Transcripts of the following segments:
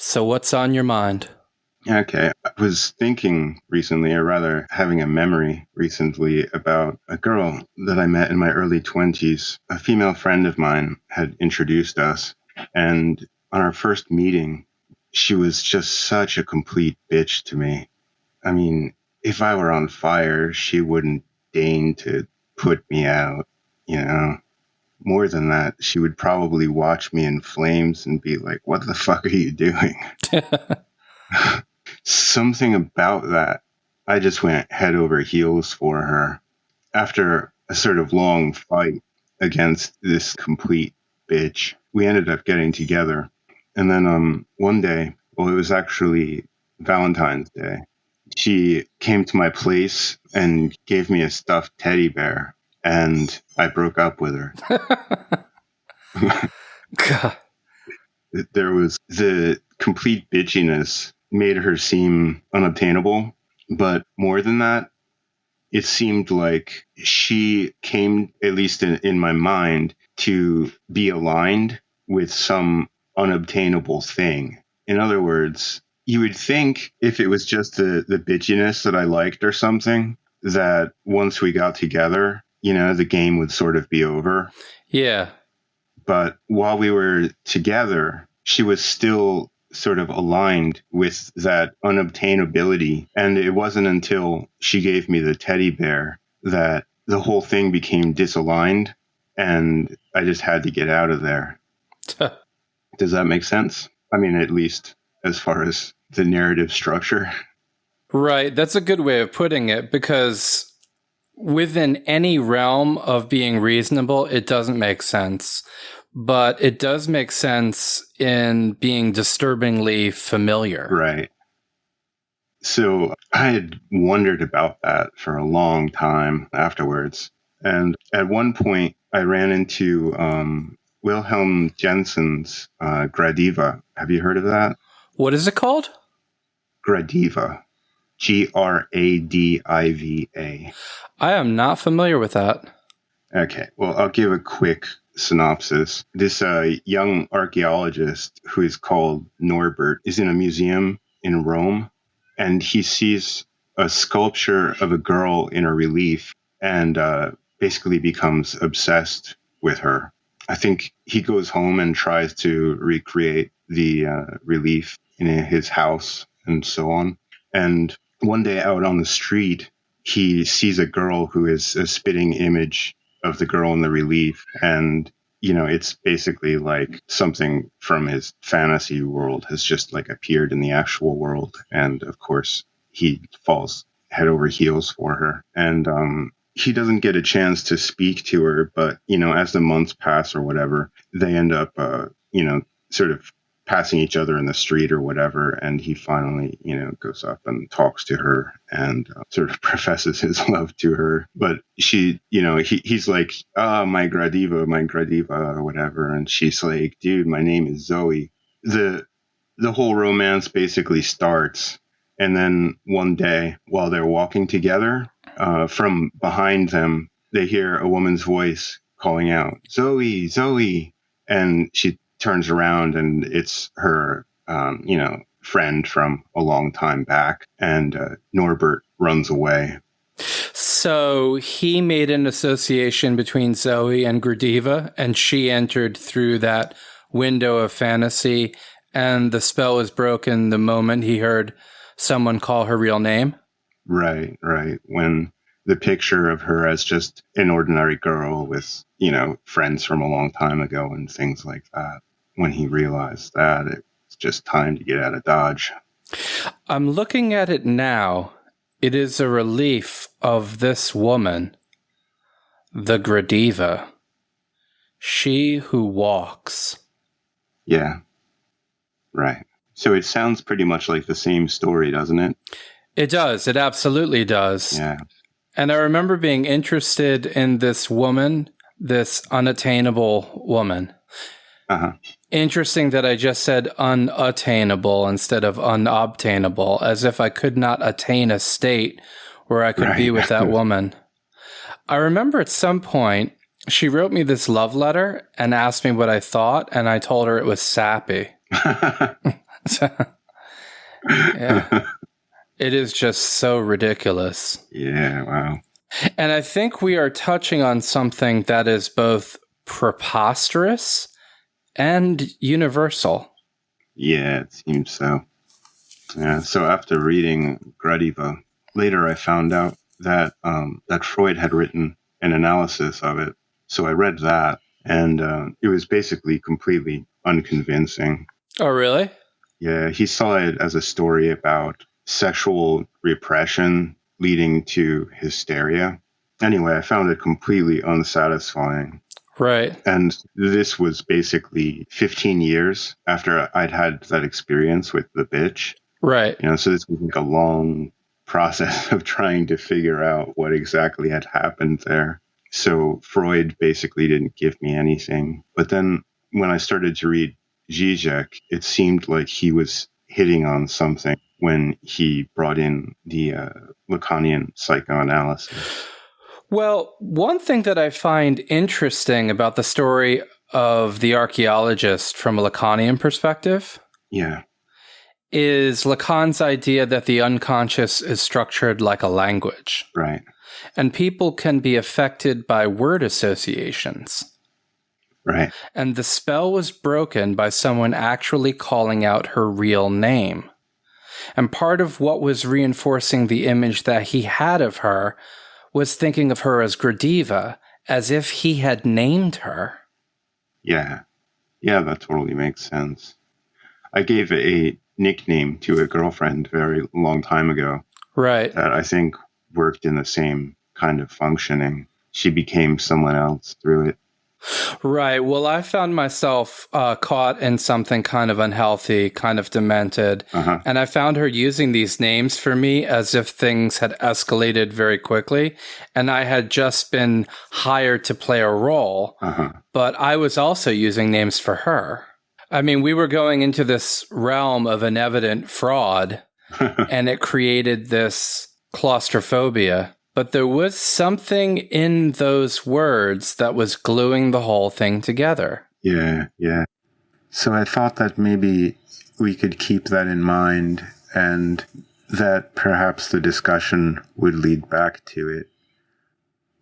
So what's on your mind? Okay, I was thinking recently, or rather having a memory recently, about a girl that I met in my early 20s. A female friend of mine had introduced us, and on our first meeting, she was just such a complete bitch to me. I mean, if I were on fire, she wouldn't deign to put me out, you know. More than that, she would probably watch me in flames and be like, "What the fuck are you doing?" Something about that, I just went head over heels for her. After a sort of long fight against this complete bitch, we ended up getting together. And then one day, well, it was actually Valentine's Day, she came to my place and gave me a stuffed teddy bear, and I broke up with her. God. There was the complete bitchiness made her seem unobtainable, but more than that, it seemed like she came, at least in my mind, to be aligned with some unobtainable thing. In other words, you would think if it was just the bitchiness that I liked or something, that once we got together, the game would sort of be over. Yeah. But while we were together, she was still sort of aligned with that unobtainability. And it wasn't until she gave me the teddy bear that the whole thing became disaligned, and I just had to get out of there. Does that make sense? I mean, at least as far as the narrative structure. Right. That's a good way of putting it, because within any realm of being reasonable, it doesn't make sense. But it does make sense in being disturbingly familiar. Right. So I had wondered about that for a long time afterwards. And at one point, I ran into Wilhelm Jensen's Gradiva. Have you heard of that? What is it called? Gradiva. Gradiva. I am not familiar with that. Okay. Well, I'll give a quick synopsis. This young archaeologist who is called Norbert is in a museum in Rome, and he sees a sculpture of a girl in a relief and basically becomes obsessed with her. I think he goes home and tries to recreate the relief in his house and so on. And one day out on the street, he sees a girl who is a spitting image of the girl in the relief. And, it's basically like something from his fantasy world has just like appeared in the actual world. And of course, he falls head over heels for her. And he doesn't get a chance to speak to her. But, as the months pass or whatever, they end up, sort of passing each other in the street or whatever, and he finally, goes up and talks to her and sort of professes his love to her. But she, he's like, my Gradiva, or whatever, and she's like, dude, my name is Zoe. The whole romance basically starts, and then one day, while they're walking together, from behind them, they hear a woman's voice calling out, Zoe, Zoe, and she turns around and it's her, friend from a long time back. And Norbert runs away. So he made an association between Zoe and Gradiva, and she entered through that window of fantasy, and the spell was broken the moment he heard someone call her real name. Right. When the picture of her as just an ordinary girl with, friends from a long time ago and things like that. When he realized that, it's just time to get out of Dodge. I'm looking at it now. It is a relief of this woman, the Gradiva. She who walks. Yeah. Right. So it sounds pretty much like the same story, doesn't it? It does. It absolutely does. Yeah. And I remember being interested in this woman, this unattainable woman. Uh-huh. Interesting that I just said unattainable instead of unobtainable, as if I could not attain a state where I could be with that woman. I remember at some point, she wrote me this love letter and asked me what I thought, and I told her it was sappy. Yeah. It is just so ridiculous. Yeah, wow. And I think we are touching on something that is both preposterous and universal. Yeah, it seems so. Yeah, so after reading Gurdjieff, later I found out that that Freud had written an analysis of it. So I read that, and it was basically completely unconvincing. Oh, really? Yeah, he saw it as a story about sexual repression leading to hysteria. Anyway, I found it completely unsatisfying. Right. And this was basically 15 years after I'd had that experience with the bitch. Right. You know, so this was like a long process of trying to figure out what exactly had happened there. So Freud basically didn't give me anything. But then when I started to read Zizek, it seemed like he was hitting on something when he brought in the Lacanian psychoanalysis. Well, one thing that I find interesting about the story of the archaeologist from a Lacanian perspective is Lacan's idea that the unconscious is structured like a language. Right. And people can be affected by word associations. Right. And the spell was broken by someone actually calling out her real name. And part of what was reinforcing the image that he had of her was thinking of her as Gurdjieff, as if he had named her. Yeah. Yeah, that totally makes sense. I gave a nickname to a girlfriend very long time ago. Right. That I think worked in the same kind of functioning. She became someone else through it. Right. Well, I found myself caught in something kind of unhealthy, kind of demented. And I found her using these names for me as if things had escalated very quickly. And I had just been hired to play a role. But I was also using names for her. I mean, we were going into this realm of an evident fraud, and it created this claustrophobia. But there was something in those words that was gluing the whole thing together. Yeah, yeah. So I thought that maybe we could keep that in mind and that perhaps the discussion would lead back to it.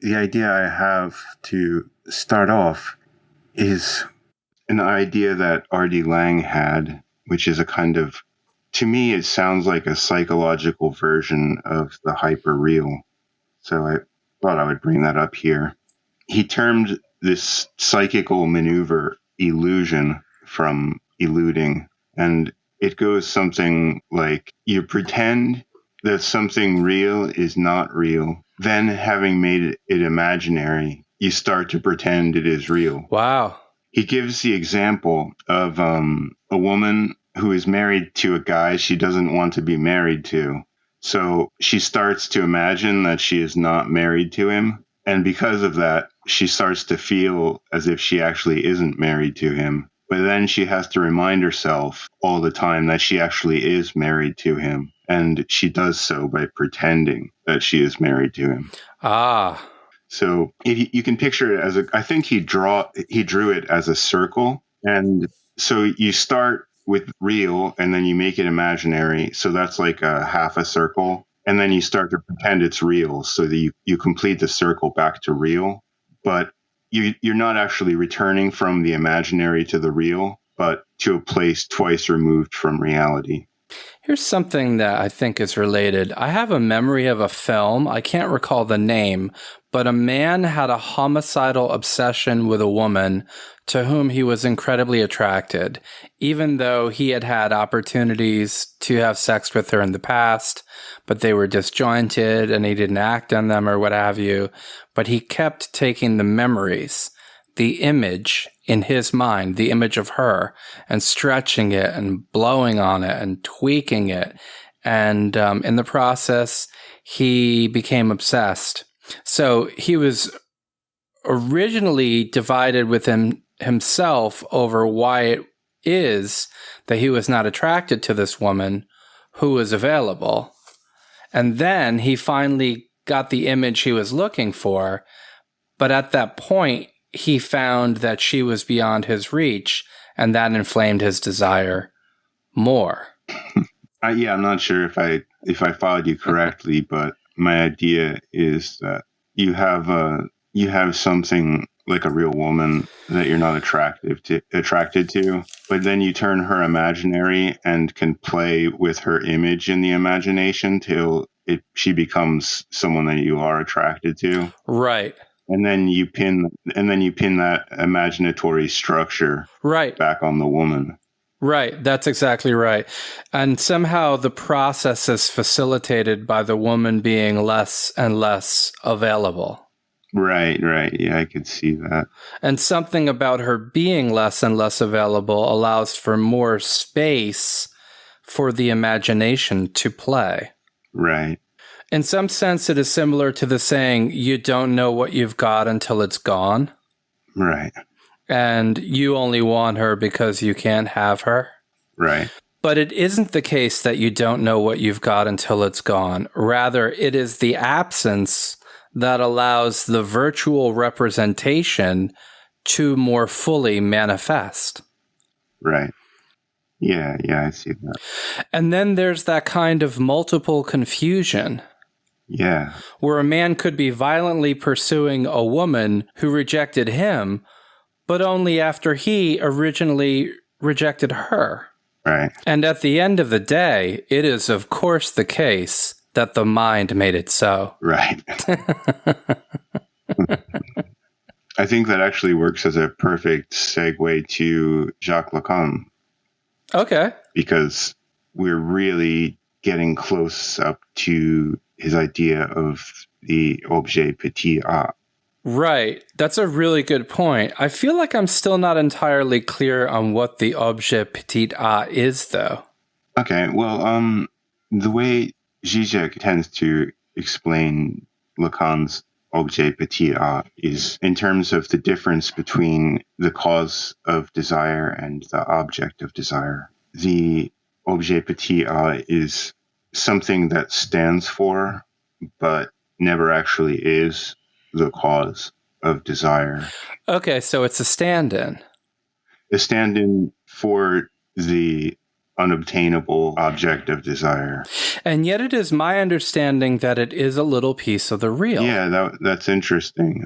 The idea I have to start off is an idea that R.D. Laing had, which is a kind of, to me, it sounds like a psychological version of the hyperreal. So I thought I would bring that up here. He termed this psychical maneuver illusion from eluding. And it goes something like, you pretend that something real is not real. Then, having made it imaginary, you start to pretend it is real. Wow. He gives the example of a woman who is married to a guy she doesn't want to be married to. So she starts to imagine that she is not married to him. And because of that, she starts to feel as if she actually isn't married to him. But then she has to remind herself all the time that she actually is married to him. And she does so by pretending that she is married to him. Ah. So you can picture it as I think he drew it as a circle. And so you start with real and then you make it imaginary. So that's like a half a circle. And then you start to pretend it's real so that you complete the circle back to real. But you're not actually returning from the imaginary to the real, but to a place twice removed from reality. Here's something that I think is related. I have a memory of a film. I can't recall the name, but a man had a homicidal obsession with a woman to whom he was incredibly attracted, even though he had had opportunities to have sex with her in the past, but they were disjointed and he didn't act on them or what have you. But he kept taking the memories, the image in his mind, the image of her, and stretching it and blowing on it and tweaking it. And in the process, he became obsessed. So he was originally divided with himself over why it is that he was not attracted to this woman who was available. And then he finally got the image he was looking for. But at that point, he found that she was beyond his reach, and that inflamed his desire more. Yeah, I'm not sure if I followed you correctly, but my idea is that you have something like a real woman that you're not attracted to, but then you turn her imaginary and can play with her image in the imagination till she becomes someone that you are attracted to. Right. And then you pin that imaginatory structure back on the woman. Right. That's exactly right. And somehow the process is facilitated by the woman being less and less available. Right. Yeah, I could see that. And something about her being less and less available allows for more space for the imagination to play. Right. In some sense, it is similar to the saying, you don't know what you've got until it's gone. Right. And you only want her because you can't have her. Right. But it isn't the case that you don't know what you've got until it's gone. Rather, it is the absence that allows the virtual representation to more fully manifest. Right. Yeah, I see that. And then there's that kind of multiple confusion. Yeah. Where a man could be violently pursuing a woman who rejected him, but only after he originally rejected her. Right. And at the end of the day, it is, of course, the case that the mind made it so. Right. I think that actually works as a perfect segue to Jacques Lacan. Okay. Because we're really getting close up to his idea of the objet petit a. Right. That's a really good point. I feel like I'm still not entirely clear on what the objet petit a is, though. Okay. Well, the way Zizek tends to explain Lacan's objet petit a is in terms of the difference between the cause of desire and the object of desire. The objet petit a is something that stands for, but never actually is the cause of desire. Okay, so it's a stand-in. A stand-in for the unobtainable object of desire. And yet it is my understanding that it is a little piece of the real. Yeah, that's interesting.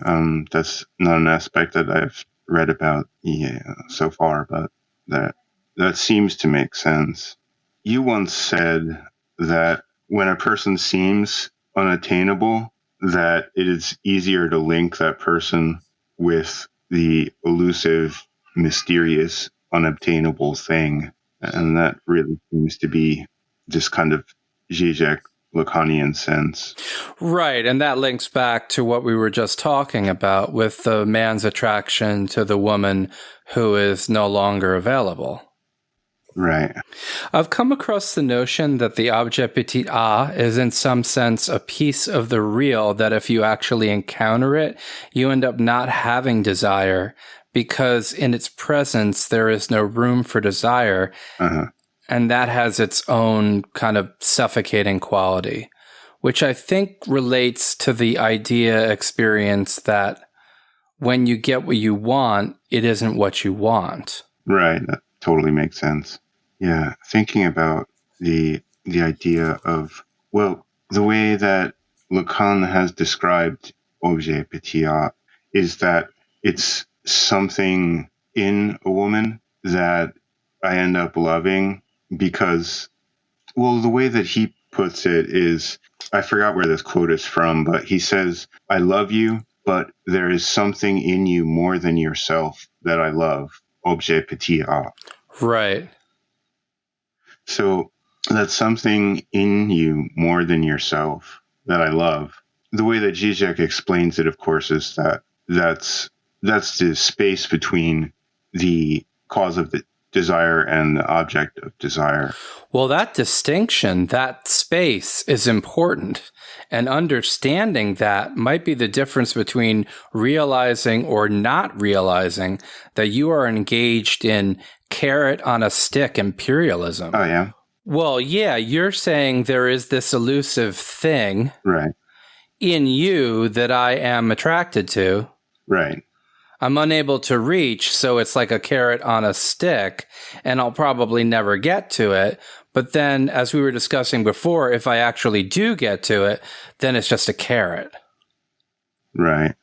That's not an aspect that I've read about so far, but that seems to make sense. You once said that when a person seems unattainable, that it is easier to link that person with the elusive, mysterious, unobtainable thing. And that really seems to be this kind of Zizek Lacanian sense. Right, and that links back to what we were just talking about with the man's attraction to the woman who is no longer available. Right. I've come across the notion that the objet petit a is in some sense a piece of the real that if you actually encounter it, you end up not having desire because in its presence there is no room for desire. Uh-huh. And that has its own kind of suffocating quality, which I think relates to the idea experience that when you get what you want, it isn't what you want. Right. That totally makes sense. Yeah. Thinking about the idea of, well, the way that Lacan has described objet petit a is that it's something in a woman that I end up loving because, well, the way that he puts it is, I forgot where this quote is from, but he says, I love you, but there is something in you more than yourself that I love, objet petit a. Right. So that's something in you more than yourself that I love. The way that Zizek explains it, of course, is that that's the space between the cause of the desire and the object of desire. Well, that distinction, that space is important. And understanding that might be the difference between realizing or not realizing that you are engaged in carrot on a stick imperialism. Oh, yeah? Well, yeah, you're saying there is this elusive thing Right. in you that I am attracted to. Right. I'm unable to reach, so it's like a carrot on a stick, and I'll probably never get to it. But then, as we were discussing before, if I actually do get to it, then it's just a carrot. Right.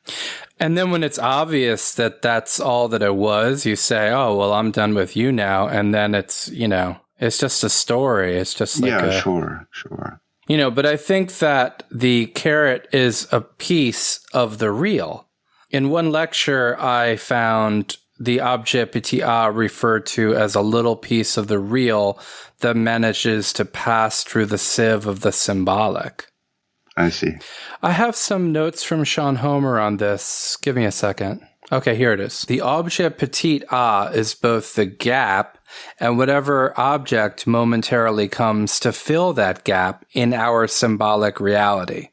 And then when it's obvious that that's all that it was, you say, oh, well, I'm done with you now. And then it's, it's just a story. It's just like sure. But I think that the carrot is a piece of the real. In one lecture, I found the objet petit a referred to as a little piece of the real that manages to pass through the sieve of the symbolic. I see. I have some notes from Sean Homer on this. Give me a second. Okay, here it is. The objet petit a is both the gap and whatever object momentarily comes to fill that gap in our symbolic reality.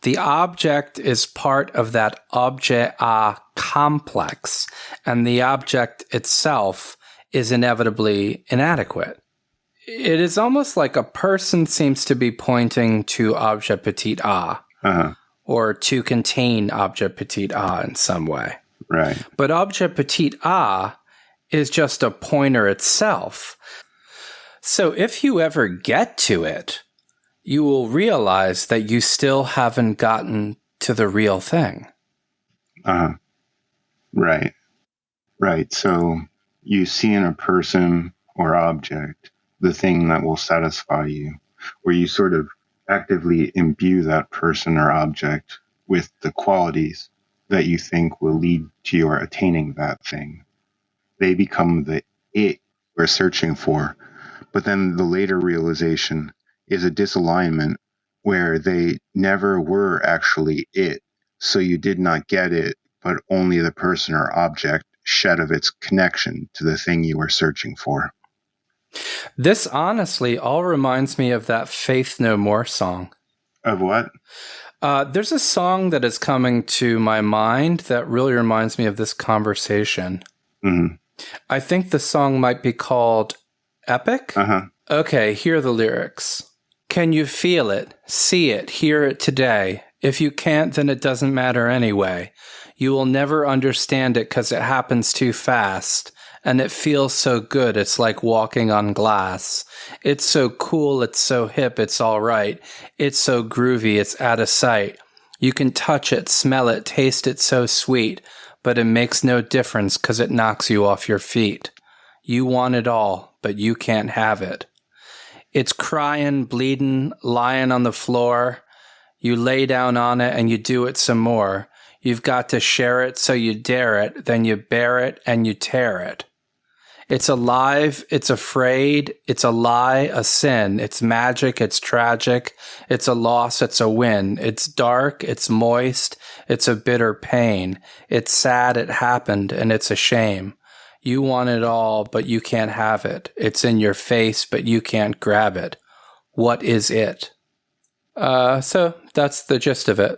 The object is part of that objet a complex, and the object itself is inevitably inadequate. It is almost like a person seems to be pointing to objet petit a, or to contain objet petit a in some way. Right. But objet petit a is just a pointer itself. So if you ever get to it, you will realize that you still haven't gotten to the real thing. Right. So you see in a person or object the thing that will satisfy you, or you sort of actively imbue that person or object with the qualities that you think will lead to your attaining that thing. They become the it we're searching for. But then the later realization is a disalignment where they never were actually it. So you did not get it, but only the person or object shed of its connection to the thing you were searching for. This honestly all reminds me of that Faith No More song. Of what? There's a song that is coming to my mind that really reminds me of this conversation. Mm-hmm. I think the song might be called Epic. Okay, here are the lyrics. Can you feel it, see it, hear it today? If you can't, then it doesn't matter anyway. You will never understand it because it happens too fast. And it feels so good, it's like walking on glass. It's so cool, it's so hip, it's all right. It's so groovy, it's out of sight. You can touch it, smell it, taste it so sweet, but it makes no difference because it knocks you off your feet. You want it all, but you can't have it. It's crying, bleeding, lying on the floor. You lay down on it and you do it some more. You've got to share it, so you dare it, then you bear it and you tear it. It's alive, it's afraid, it's a lie, a sin. It's magic, it's tragic, it's a loss, it's a win. It's dark, it's moist, it's a bitter pain. It's sad it happened, and it's a shame. You want it all, but you can't have it. It's in your face, but you can't grab it. What is it? So that's the gist of it.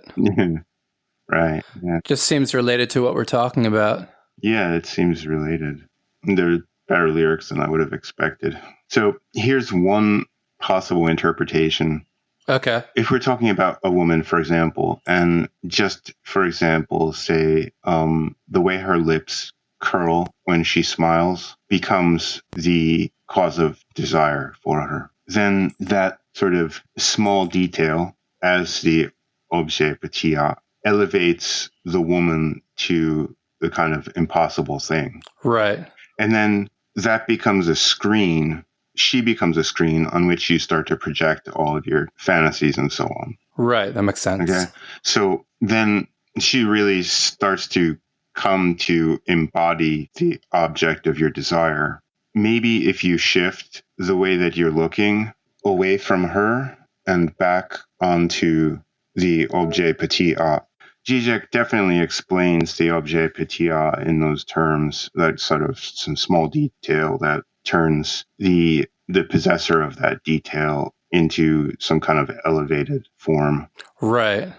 Right. Yeah. Just seems related to what we're talking about. Yeah, it seems related. There are better lyrics than I would have expected. So here's one possible interpretation. Okay. If we're talking about a woman, for example, and just, for example, say the way her lips curl when she smiles becomes the cause of desire for her, then that sort of small detail as the objet petit a elevates the woman to the kind of impossible thing. Right. And then that becomes a screen. She becomes a screen on which you start to project all of your fantasies and so on. Right. That makes sense. Okay. So then she really starts to come to embody the object of your desire. Maybe if you shift the way that you're looking away from her and back onto the objet petit a. Zizek definitely explains the objet petit a in those terms, that sort of some small detail that turns the possessor of that detail into some kind of elevated form. Right.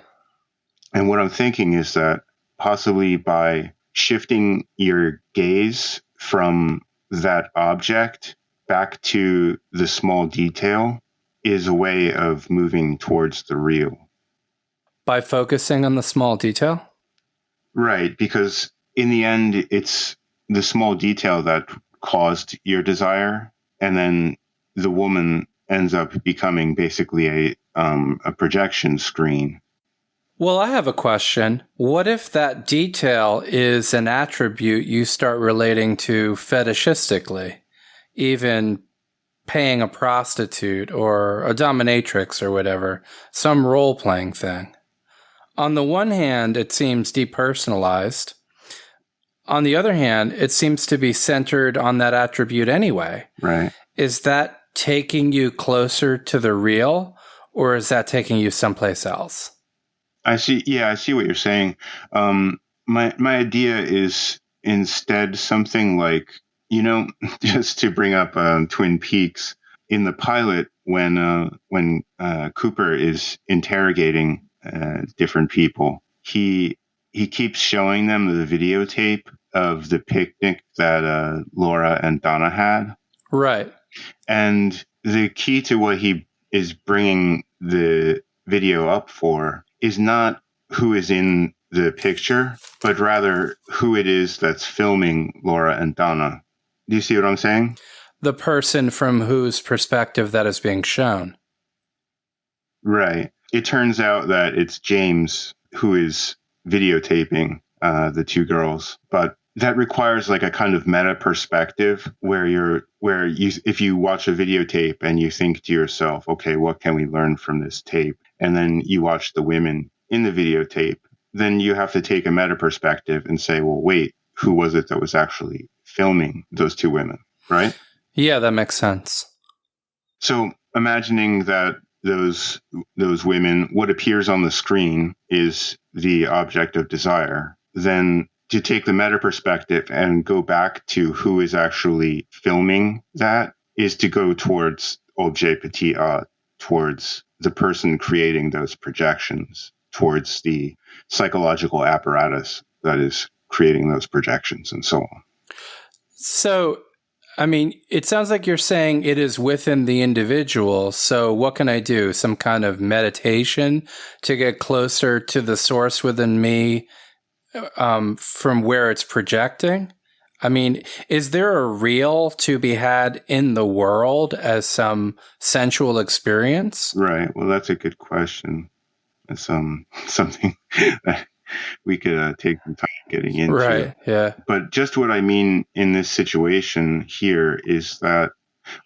And what I'm thinking is that possibly by shifting your gaze from that object back to the small detail is a way of moving towards the real. By focusing on the small detail? Right, because in the end, it's the small detail that caused your desire, and then the woman ends up becoming basically a projection screen. Well, I have a question. What if that detail is an attribute you start relating to fetishistically, even paying a prostitute or a dominatrix or whatever, some role-playing thing? On the one hand, it seems depersonalized. On the other hand, it seems to be centered on that attribute anyway. Right. Is that taking you closer to the real, or is that taking you someplace else? I see. Yeah, I see what you're saying. My idea is instead something like, just to bring up Twin Peaks, in the pilot when Cooper is interrogating different people, he keeps showing them the videotape of the picnic that Laura and Donna had. Right. And the key to what he is bringing the video up for is not who is in the picture, but rather who it is that's filming Laura and Donna. Do you see what I'm saying? The person from whose perspective that is being shown. Right. It turns out that it's James who is videotaping the two girls, but that requires like a kind of meta perspective where if you watch a videotape and you think to yourself, okay, what can we learn from this tape? And then you watch the women in the videotape, then you have to take a meta perspective and say, well, wait, who was it that was actually filming those two women, right? Yeah, that makes sense. So imagining that those women, what appears on the screen is the object of desire, then to take the meta perspective and go back to who is actually filming that is to go towards objet petit a, towards the person creating those projections, towards the psychological apparatus that is creating those projections and so on. So, I mean, it sounds like you're saying it is within the individual. So what can I do? Some kind of meditation to get closer to the source within me from where it's projecting? I mean, is there a real to be had in the world as some sensual experience? Right. Well, that's a good question. It's something that we could take some time getting into. Right, yeah. But just what I mean in this situation here is that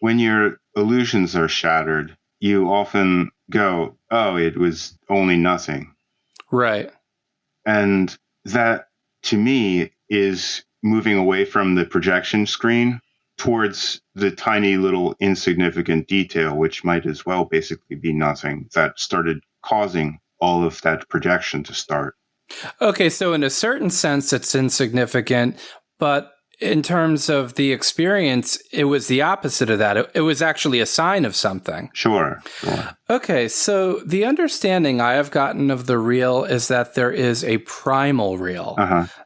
when your illusions are shattered, you often go, oh, it was only nothing. Right. And that, to me, is moving away from the projection screen towards the tiny little insignificant detail, which might as well basically be nothing, that started causing all of that projection to start. Okay, so in a certain sense, it's insignificant, but in terms of the experience, it was the opposite of that. It was actually a sign of something. Sure. Okay, so the understanding I have gotten of the real is that there is a primal real.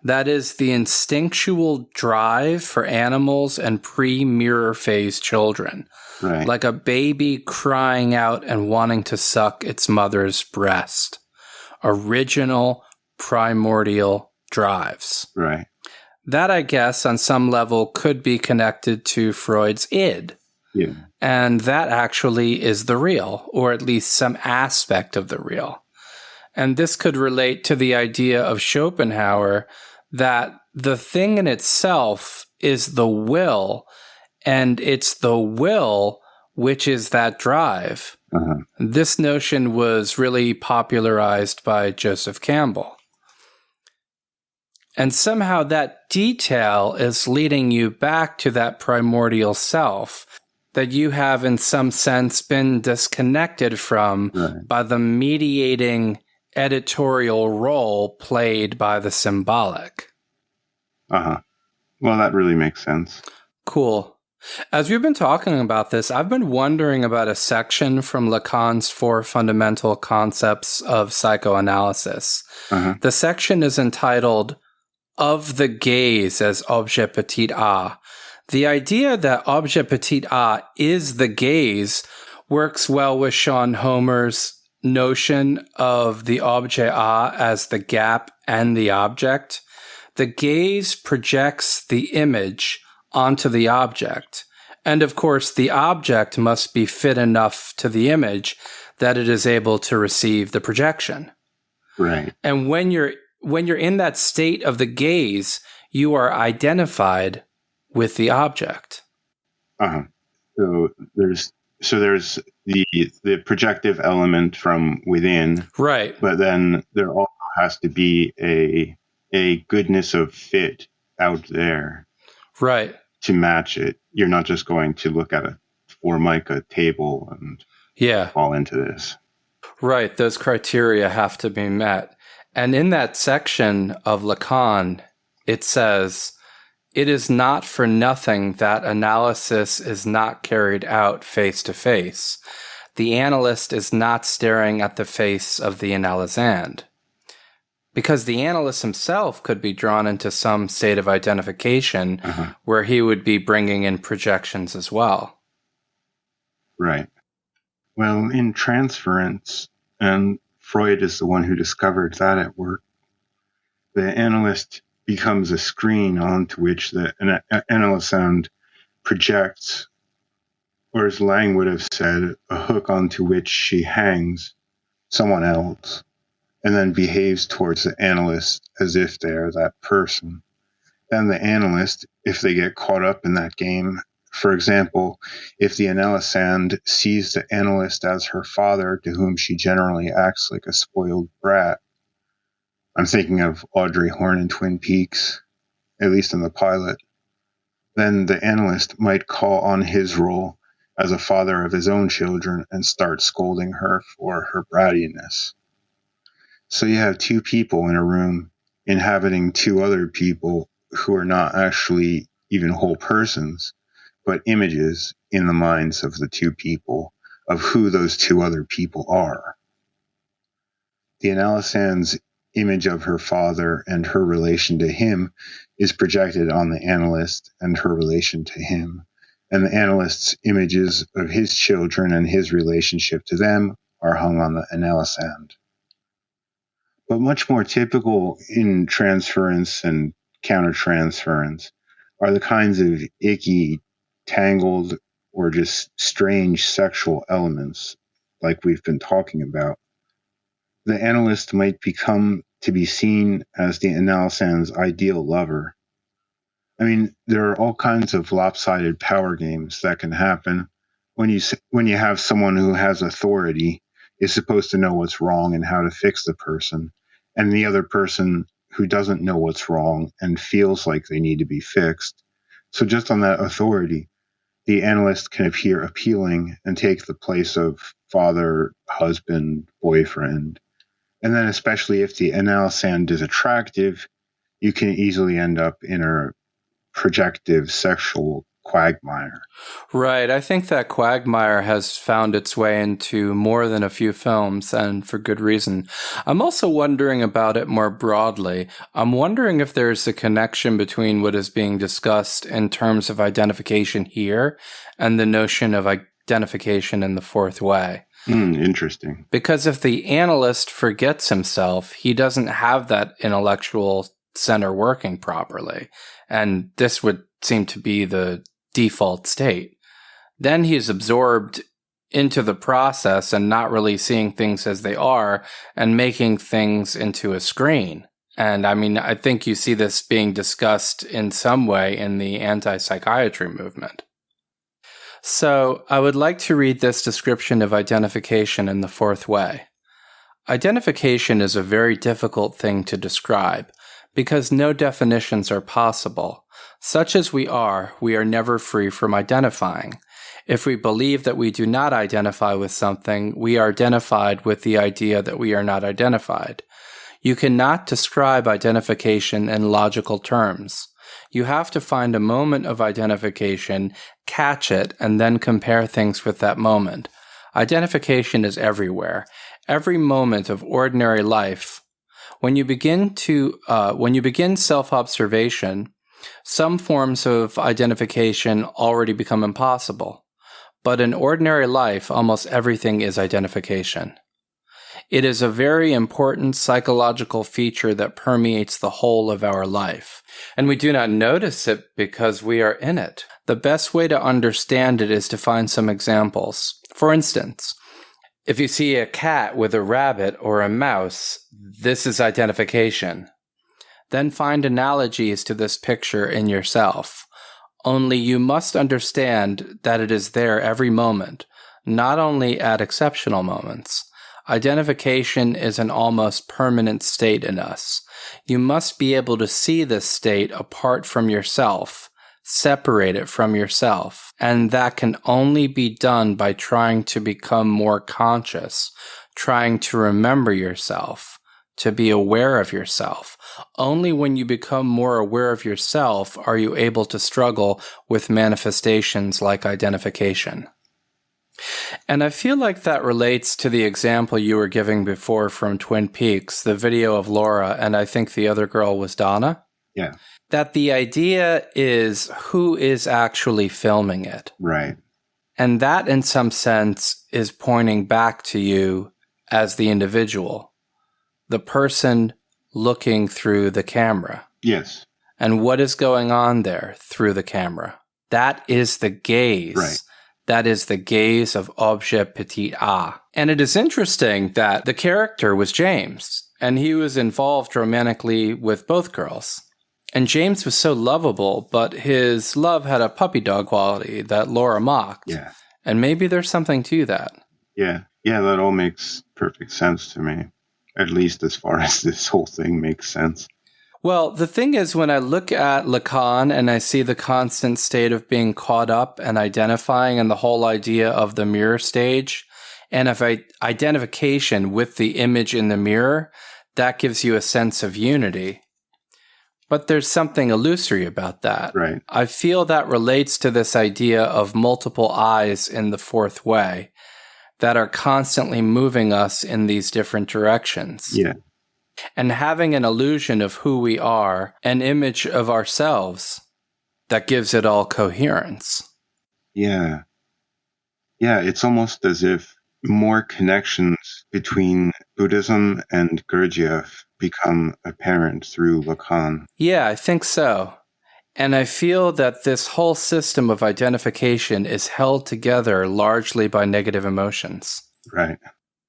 That is the instinctual drive for animals and pre-mirror phase children. Right. Like a baby crying out and wanting to suck its mother's breast. Original primordial drives. Right. That, I guess, on some level could be connected to Freud's id. Yeah. And that actually is the real, or at least some aspect of the real. And this could relate to the idea of Schopenhauer that the thing in itself is the will, and it's the will which is that drive. This notion was really popularized by Joseph Campbell. And somehow that detail is leading you back to that primordial self that you have in some sense been disconnected from by the mediating editorial role played by the symbolic. Well, that really makes sense. Cool. As we've been talking about this, I've been wondering about a section from Lacan's 4 Fundamental Concepts of Psychoanalysis. The section is entitled Of the Gaze as Objet Petit A. The idea that Objet Petit A is the gaze works well with Sean Homer's notion of the objet A as the gap and the object. The gaze projects the image onto the object. And of course, the object must be fit enough to the image that it is able to receive the projection. Right. And when you're in that state of the gaze, you are identified with the object. Uh-huh. So there's the projective element from within. Right. But then there also has to be a goodness of fit out there. Right. To match it. You're not just going to look at a Formica table and fall into this. Right. Those criteria have to be met. And in that section of Lacan, it says, "It is not for nothing that analysis is not carried out face to face. The analyst is not staring at the face of the analysand." Because the analyst himself could be drawn into some state of identification where he would be bringing in projections as well. Right. Well, in transference, and Freud is the one who discovered that at work, the analyst becomes a screen onto which the analysand projects, or as Lang would have said, a hook onto which she hangs someone else, and then behaves towards the analyst as if they are that person. Then the analyst, if they get caught up in that game, for example, if the analysand sees the analyst as her father, to whom she generally acts like a spoiled brat. I'm thinking of Audrey Horne in Twin Peaks, at least in the pilot. Then the analyst might call on his role as a father of his own children and start scolding her for her brattiness. So you have two people in a room inhabiting two other people who are not actually even whole persons, but images in the minds of the two people of who those two other people are. The analysand's image of her father and her relation to him is projected on the analyst and her relation to him, and the analyst's images of his children and his relationship to them are hung on the analysand. But much more typical in transference and countertransference are the kinds of icky, tangled, or just strange sexual elements like we've been talking about. The analyst might become to be seen as the analysand's ideal lover. I mean, there are all kinds of lopsided power games that can happen when you have someone who has authority, is supposed to know what's wrong and how to fix the person, and the other person who doesn't know what's wrong and feels like they need to be fixed. So just on that authority, the analyst can appear appealing and take the place of father, husband, boyfriend. And then especially if the analysand is attractive, you can easily end up in a projective sexual quagmire. Right. I think that quagmire has found its way into more than a few films, and for good reason. I'm also wondering about it more broadly. I'm wondering if there's a connection between what is being discussed in terms of identification here and the notion of identification in the fourth way. Interesting. Because if the analyst forgets himself, he doesn't have that intellectual center working properly. And this would seem to be the default state. Then he's absorbed into the process and not really seeing things as they are and making things into a screen. And I mean, I think you see this being discussed in some way in the anti-psychiatry movement. So I would like to read this description of identification in the fourth way. Identification is a very difficult thing to describe because no definitions are possible. Such as we are never free from identifying. If we believe that we do not identify with something, we are identified with the idea that we are not identified. You cannot describe identification in logical terms. You have to find a moment of identification, catch it, and then compare things with that moment. Identification is everywhere. Every moment of ordinary life. When you begin self-observation, some forms of identification already become impossible. But in ordinary life, almost everything is identification. It is a very important psychological feature that permeates the whole of our life, and we do not notice it because we are in it. The best way to understand it is to find some examples. For instance, if you see a cat with a rabbit or a mouse, this is identification. Then find analogies to this picture in yourself. Only you must understand that it is there every moment, not only at exceptional moments. Identification is an almost permanent state in us. You must be able to see this state apart from yourself, separate it from yourself, and that can only be done by trying to become more conscious, trying to remember yourself, to be aware of yourself. Only when you become more aware of yourself are you able to struggle with manifestations like identification. And I feel like that relates to the example you were giving before from Twin Peaks, the video of Laura, and I think the other girl was Donna. Yeah. That the idea is who is actually filming it. Right. And that, in some sense, is pointing back to you as the individual, the person looking through the camera. Yes. And what is going on there through the camera? That is the gaze. Right. That is the gaze of objet petit a. And it is interesting that the character was James, and he was involved romantically with both girls. And James was so lovable, but his love had a puppy dog quality that Laura mocked. Yeah. And maybe there's something to that. Yeah. Yeah, that all makes perfect sense to me. At least as far as this whole thing makes sense. Well, the thing is, when I look at Lacan and I see the constant state of being caught up and identifying and the whole idea of the mirror stage and of identification with the image in the mirror, that gives you a sense of unity. But there's something illusory about that. Right. I feel that relates to this idea of multiple eyes in the fourth way that are constantly moving us in these different directions. Yeah. And having an illusion of who we are, an image of ourselves that gives it all coherence. Yeah. Yeah, it's almost as if more connections between Buddhism and Gurdjieff become apparent through Lacan. Yeah, I think so. And I feel that this whole system of identification is held together largely by negative emotions. Right.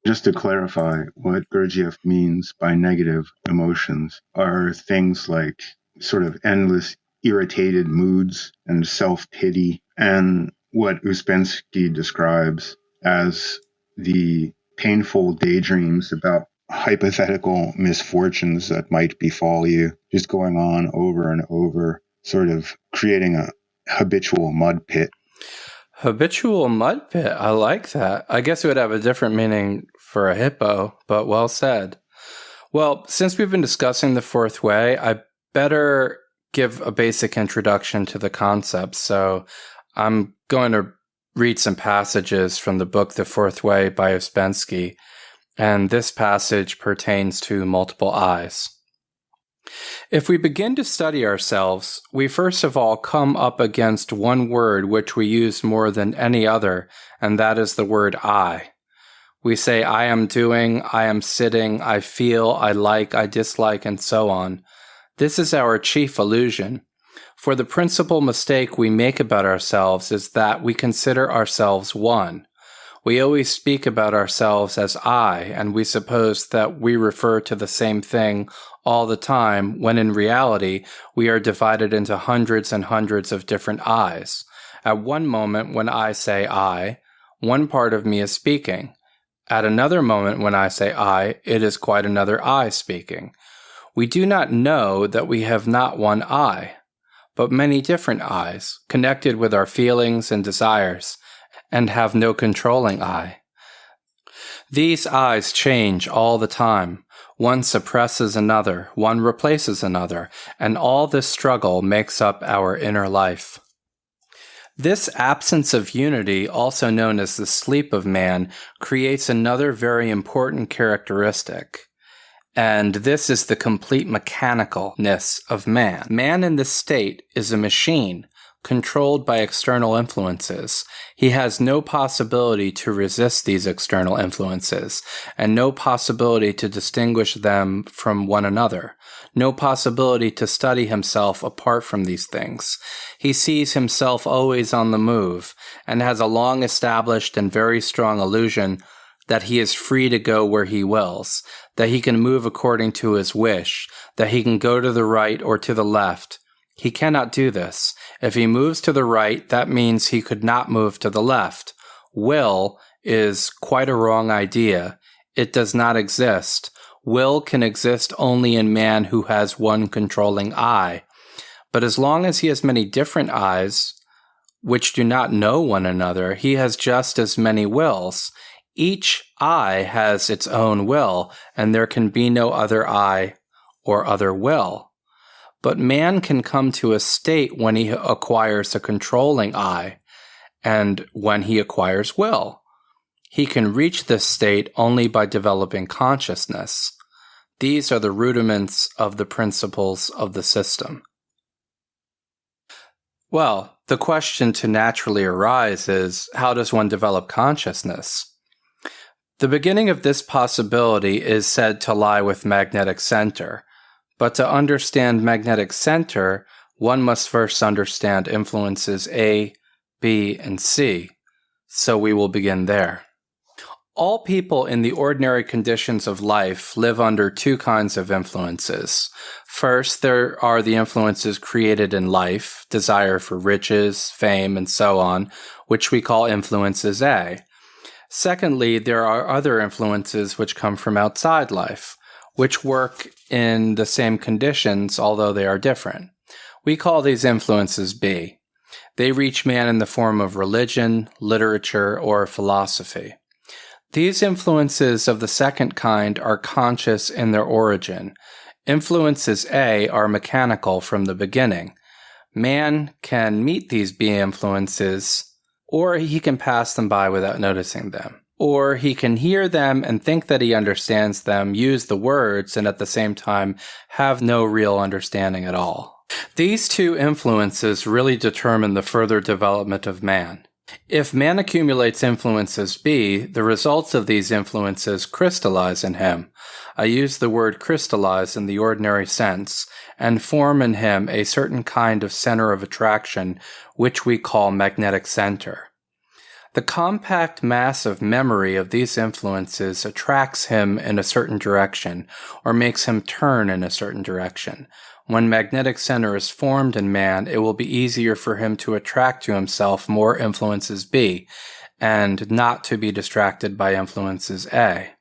Just to clarify, what Gurdjieff means by negative emotions are things like sort of endless irritated moods and self-pity, and what Ouspensky describes as the painful daydreams about hypothetical misfortunes that might befall you, just going on over and over, sort of creating a habitual mud pit. Habitual mud pit. I like that. I guess it would have a different meaning for a hippo, but well said. Well, since we've been discussing the fourth way, I better give a basic introduction to the concept. So I'm going to read some passages from the book The Fourth Way by Ouspensky, and this passage pertains to multiple eyes. If we begin to study ourselves, we first of all come up against one word which we use more than any other, and that is the word I. We say, I am doing, I am sitting, I feel, I like, I dislike, and so on. This is our chief illusion. For the principal mistake we make about ourselves is that we consider ourselves one. We always speak about ourselves as I, and we suppose that we refer to the same thing all the time, when in reality, we are divided into hundreds and hundreds of different I's. At one moment, when I say I, one part of me is speaking. At another moment, when I say I, it is quite another I speaking. We do not know that we have not one I, but many different I's, connected with our feelings and desires, and have no controlling I. These I's change all the time. One suppresses another, one replaces another, and all this struggle makes up our inner life. This absence of unity, also known as the sleep of man, creates another very important characteristic. And this is the complete mechanicalness of man. Man in this state is a machine, controlled by external influences. He has no possibility to resist these external influences, and no possibility to distinguish them from one another, no possibility to study himself apart from these things. He sees himself always on the move, and has a long-established and very strong illusion that he is free to go where he wills, that he can move according to his wish, that he can go to the right or to the left. He cannot do this. If he moves to the right, that means he could not move to the left. Will is quite a wrong idea. It does not exist. Will can exist only in man who has one controlling eye. But as long as he has many different eyes, which do not know one another, he has just as many wills. Each eye has its own will, and there can be no other eye or other will. But man can come to a state when he acquires a controlling eye, and when he acquires will. He can reach this state only by developing consciousness. These are the rudiments of the principles of the system. Well, the question to naturally arise is, how does one develop consciousness? The beginning of this possibility is said to lie with magnetic center. But to understand magnetic center, one must first understand influences A, B, and C. So we will begin there. All people in the ordinary conditions of life live under two kinds of influences. First, there are the influences created in life, desire for riches, fame, and so on, which we call influences A. Secondly, there are other influences which come from outside life, which work in the same conditions, although they are different. We call these influences B. They reach man in the form of religion, literature, or philosophy. These influences of the second kind are conscious in their origin. Influences A are mechanical from the beginning. Man can meet these B influences, or he can pass them by without noticing them. Or he can hear them and think that he understands them, use the words, and at the same time have no real understanding at all. These two influences really determine the further development of man. If man accumulates influences B, the results of these influences crystallize in him. I use the word crystallize in the ordinary sense, and form in him a certain kind of center of attraction, which we call magnetic center. The compact mass of memory of these influences attracts him in a certain direction, or makes him turn in a certain direction. When magnetic center is formed in man, it will be easier for him to attract to himself more influences B, and not to be distracted by influences A.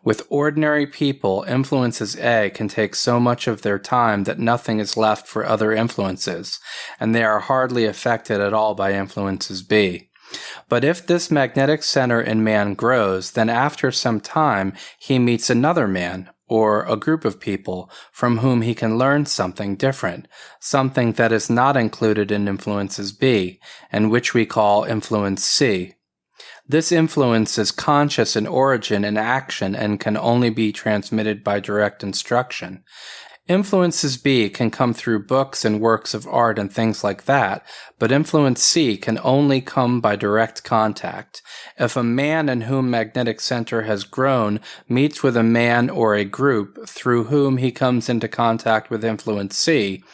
With ordinary people, influences A can take so much of their time that nothing is left for other influences, and they are hardly affected at all by influences B. But if this magnetic center in man grows, then after some time he meets another man, or a group of people, from whom he can learn something different, something that is not included in influences B, and which we call influence C. This influence is conscious in origin and action and can only be transmitted by direct instruction. Influences B can come through books and works of art and things like that, but influence C can only come by direct contact. If a man in whom magnetic center has grown meets with a man or a group through whom he comes into contact with influence C,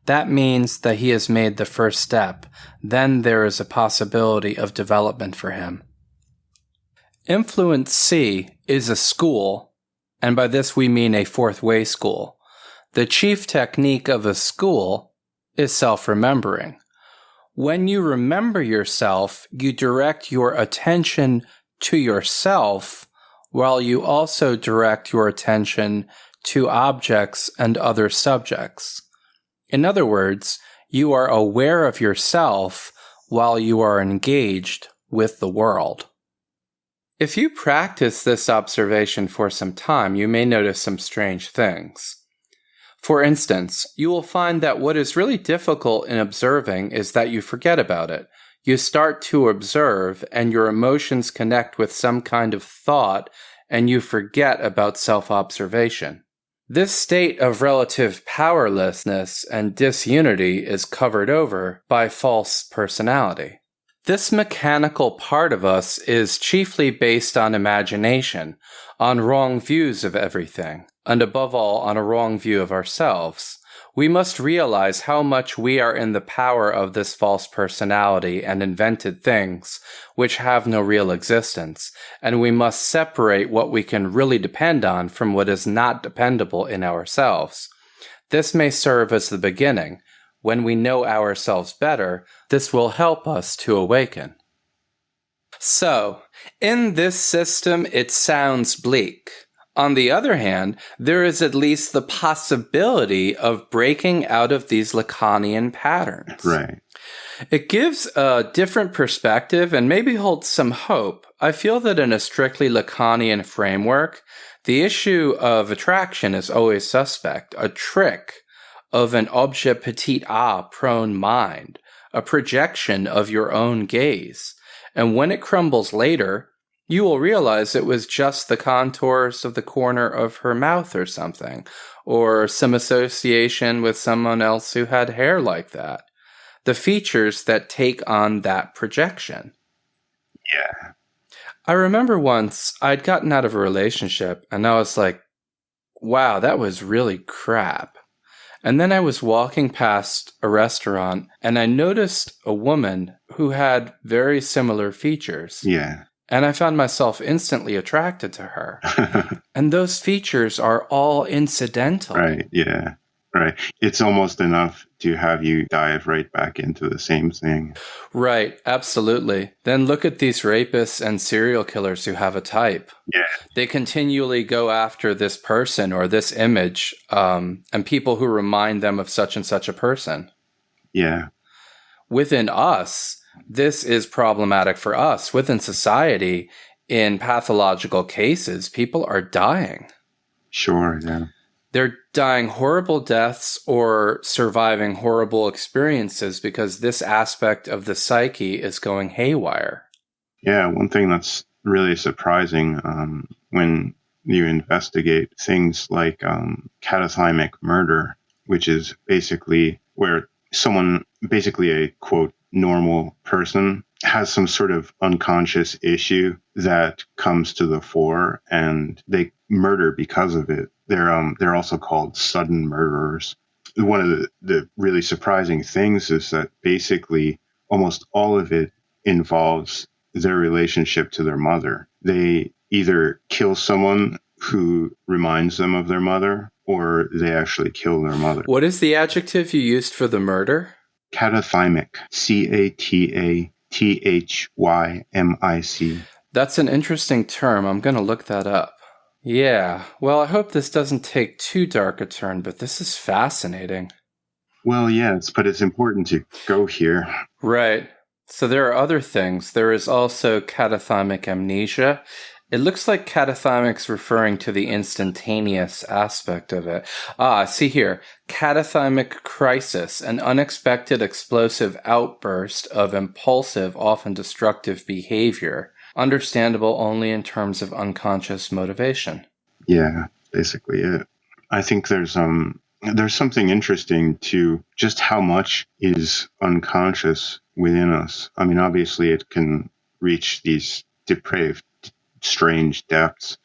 that means that he has made the first step. Then there is a possibility of development for him. Influence C is a school, and by this we mean a fourth way school. The chief technique of a school is self-remembering. When you remember yourself, you direct your attention to yourself, while you also direct your attention to objects and other subjects. In other words, you are aware of yourself while you are engaged with the world. If you practice this observation for some time, you may notice some strange things. For instance, you will find that what is really difficult in observing is that you forget about it. You start to observe, and your emotions connect with some kind of thought, and you forget about self-observation. This state of relative powerlessness and disunity is covered over by false personality. This mechanical part of us is chiefly based on imagination, on wrong views of everything, and above all, on a wrong view of ourselves. We must realize how much we are in the power of this false personality and invented things which have no real existence, and we must separate what we can really depend on from what is not dependable in ourselves. This may serve as the beginning. When we know ourselves better, this will help us to awaken. So, in this system, it sounds bleak. On the other hand, there is at least the possibility of breaking out of these Lacanian patterns. Right. It gives a different perspective and maybe holds some hope. I feel that in a strictly Lacanian framework, the issue of attraction is always suspect, a trick of an objet petit a prone mind, a projection of your own gaze. And when it crumbles later, you will realize it was just the contours of the corner of her mouth or something, or some association with someone else who had hair like that. The features that take on that projection. Yeah. I remember once I'd gotten out of a relationship and I was like, wow, that was really crap. And then I was walking past a restaurant and I noticed a woman who had very similar features. Yeah. And I found myself instantly attracted to her. And those features are all incidental. Right, yeah. Right. It's almost enough to have you dive right back into the same thing. Right, absolutely. Then look at these rapists and serial killers who have a type. Yeah. They continually go after this person or this image, and people who remind them of such and such a person. Yeah. Within us, this is problematic for us. Within society, in pathological cases, people are dying. Sure, yeah. They're dying horrible deaths or surviving horrible experiences because this aspect of the psyche is going haywire. Yeah, one thing that's really surprising when you investigate things like catathymic murder, which is basically where someone, basically a, quote, normal person, has some sort of unconscious issue that comes to the fore and they murder because of it. They're also called sudden murderers. One of the really surprising things is that basically almost all of it involves their relationship to their mother. They either kill someone who reminds them of their mother or they actually kill their mother. What is the adjective you used for the murder? Catathymic. Catathymic. That's an interesting term. I'm going to look that up. Yeah, well, I hope this doesn't take too dark a turn, but this is fascinating. Well, yes, but it's important to go here. Right. So there are other things. There is also catathymic amnesia. It looks like catathymic's referring to the instantaneous aspect of it. See here. Catathymic crisis, an unexpected explosive outburst of impulsive, often destructive behavior. Understandable only in terms of unconscious motivation. Yeah, basically it. I think there's something interesting to just how much is unconscious within us. I mean, obviously it can reach these depraved, strange depths,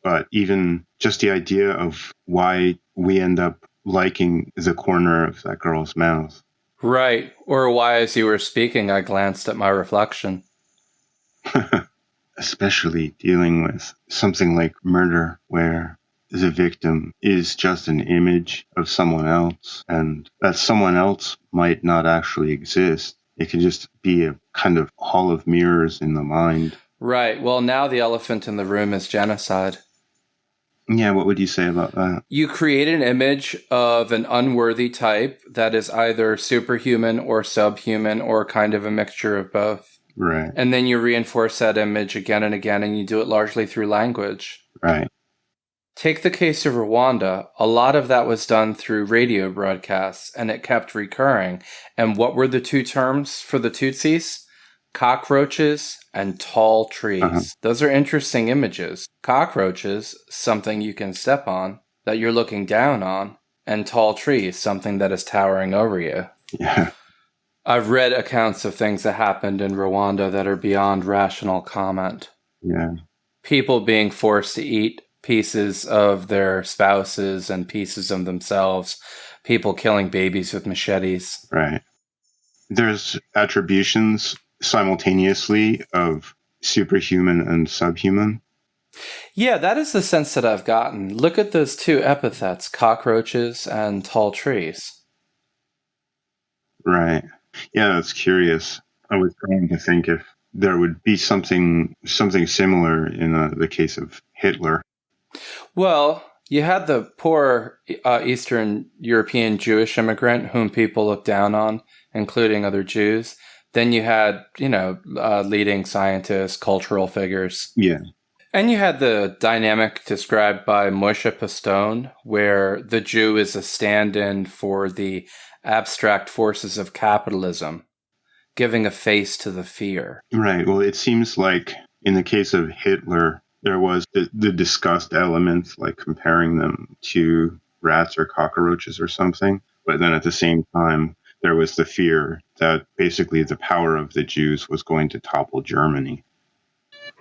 but even just the idea of why we end up liking the corner of that girl's mouth. Right. Or why, as you were speaking, I glanced at my reflection. Especially dealing with something like murder, where the victim is just an image of someone else, and that someone else might not actually exist. It could just be a kind of hall of mirrors in the mind. Right. Well, now the elephant in the room is genocide. Yeah, what would you say about that? You create an image of an unworthy type that is either superhuman or subhuman or kind of a mixture of both. Right. And then you reinforce that image again and again, and you do it largely through language. Right. Take the case of Rwanda. A lot of that was done through radio broadcasts, and it kept recurring. And what were the two terms for the Tutsis? Cockroaches and tall trees. Those are interesting images. Cockroaches, something you can step on. that you're looking down on, and tall trees, something that is towering over you. Yeah. I've read accounts of things that happened in Rwanda that are beyond rational comment. Yeah. People being forced to eat pieces of their spouses and pieces of themselves. People killing babies with machetes. Right. There's attributions simultaneously of superhuman and subhuman. Yeah, that is the sense that I've gotten. Look at those two epithets, cockroaches and tall trees. Right. Yeah, that's curious. I was trying to think if there would be something similar in the case of Hitler. Well, you had the poor Eastern European Jewish immigrant whom people looked down on, including other Jews. Then you had, leading scientists, cultural figures. Yeah. And you had the dynamic described by Moshe Pistone, where the Jew is a stand-in for the abstract forces of capitalism, giving a face to the fear. Right. Well, it seems like in the case of Hitler, there was the disgust element, like comparing them to rats or cockroaches or something. But then at the same time, there was the fear that basically the power of the Jews was going to topple Germany.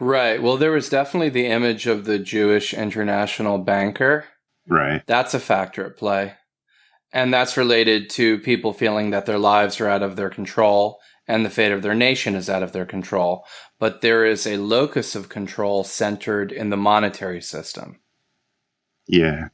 Right. Well, there was definitely the image of the Jewish international banker. Right. That's a factor at play. And that's related to people feeling that their lives are out of their control and the fate of their nation is out of their control. But there is a locus of control centered in the monetary system. Yeah.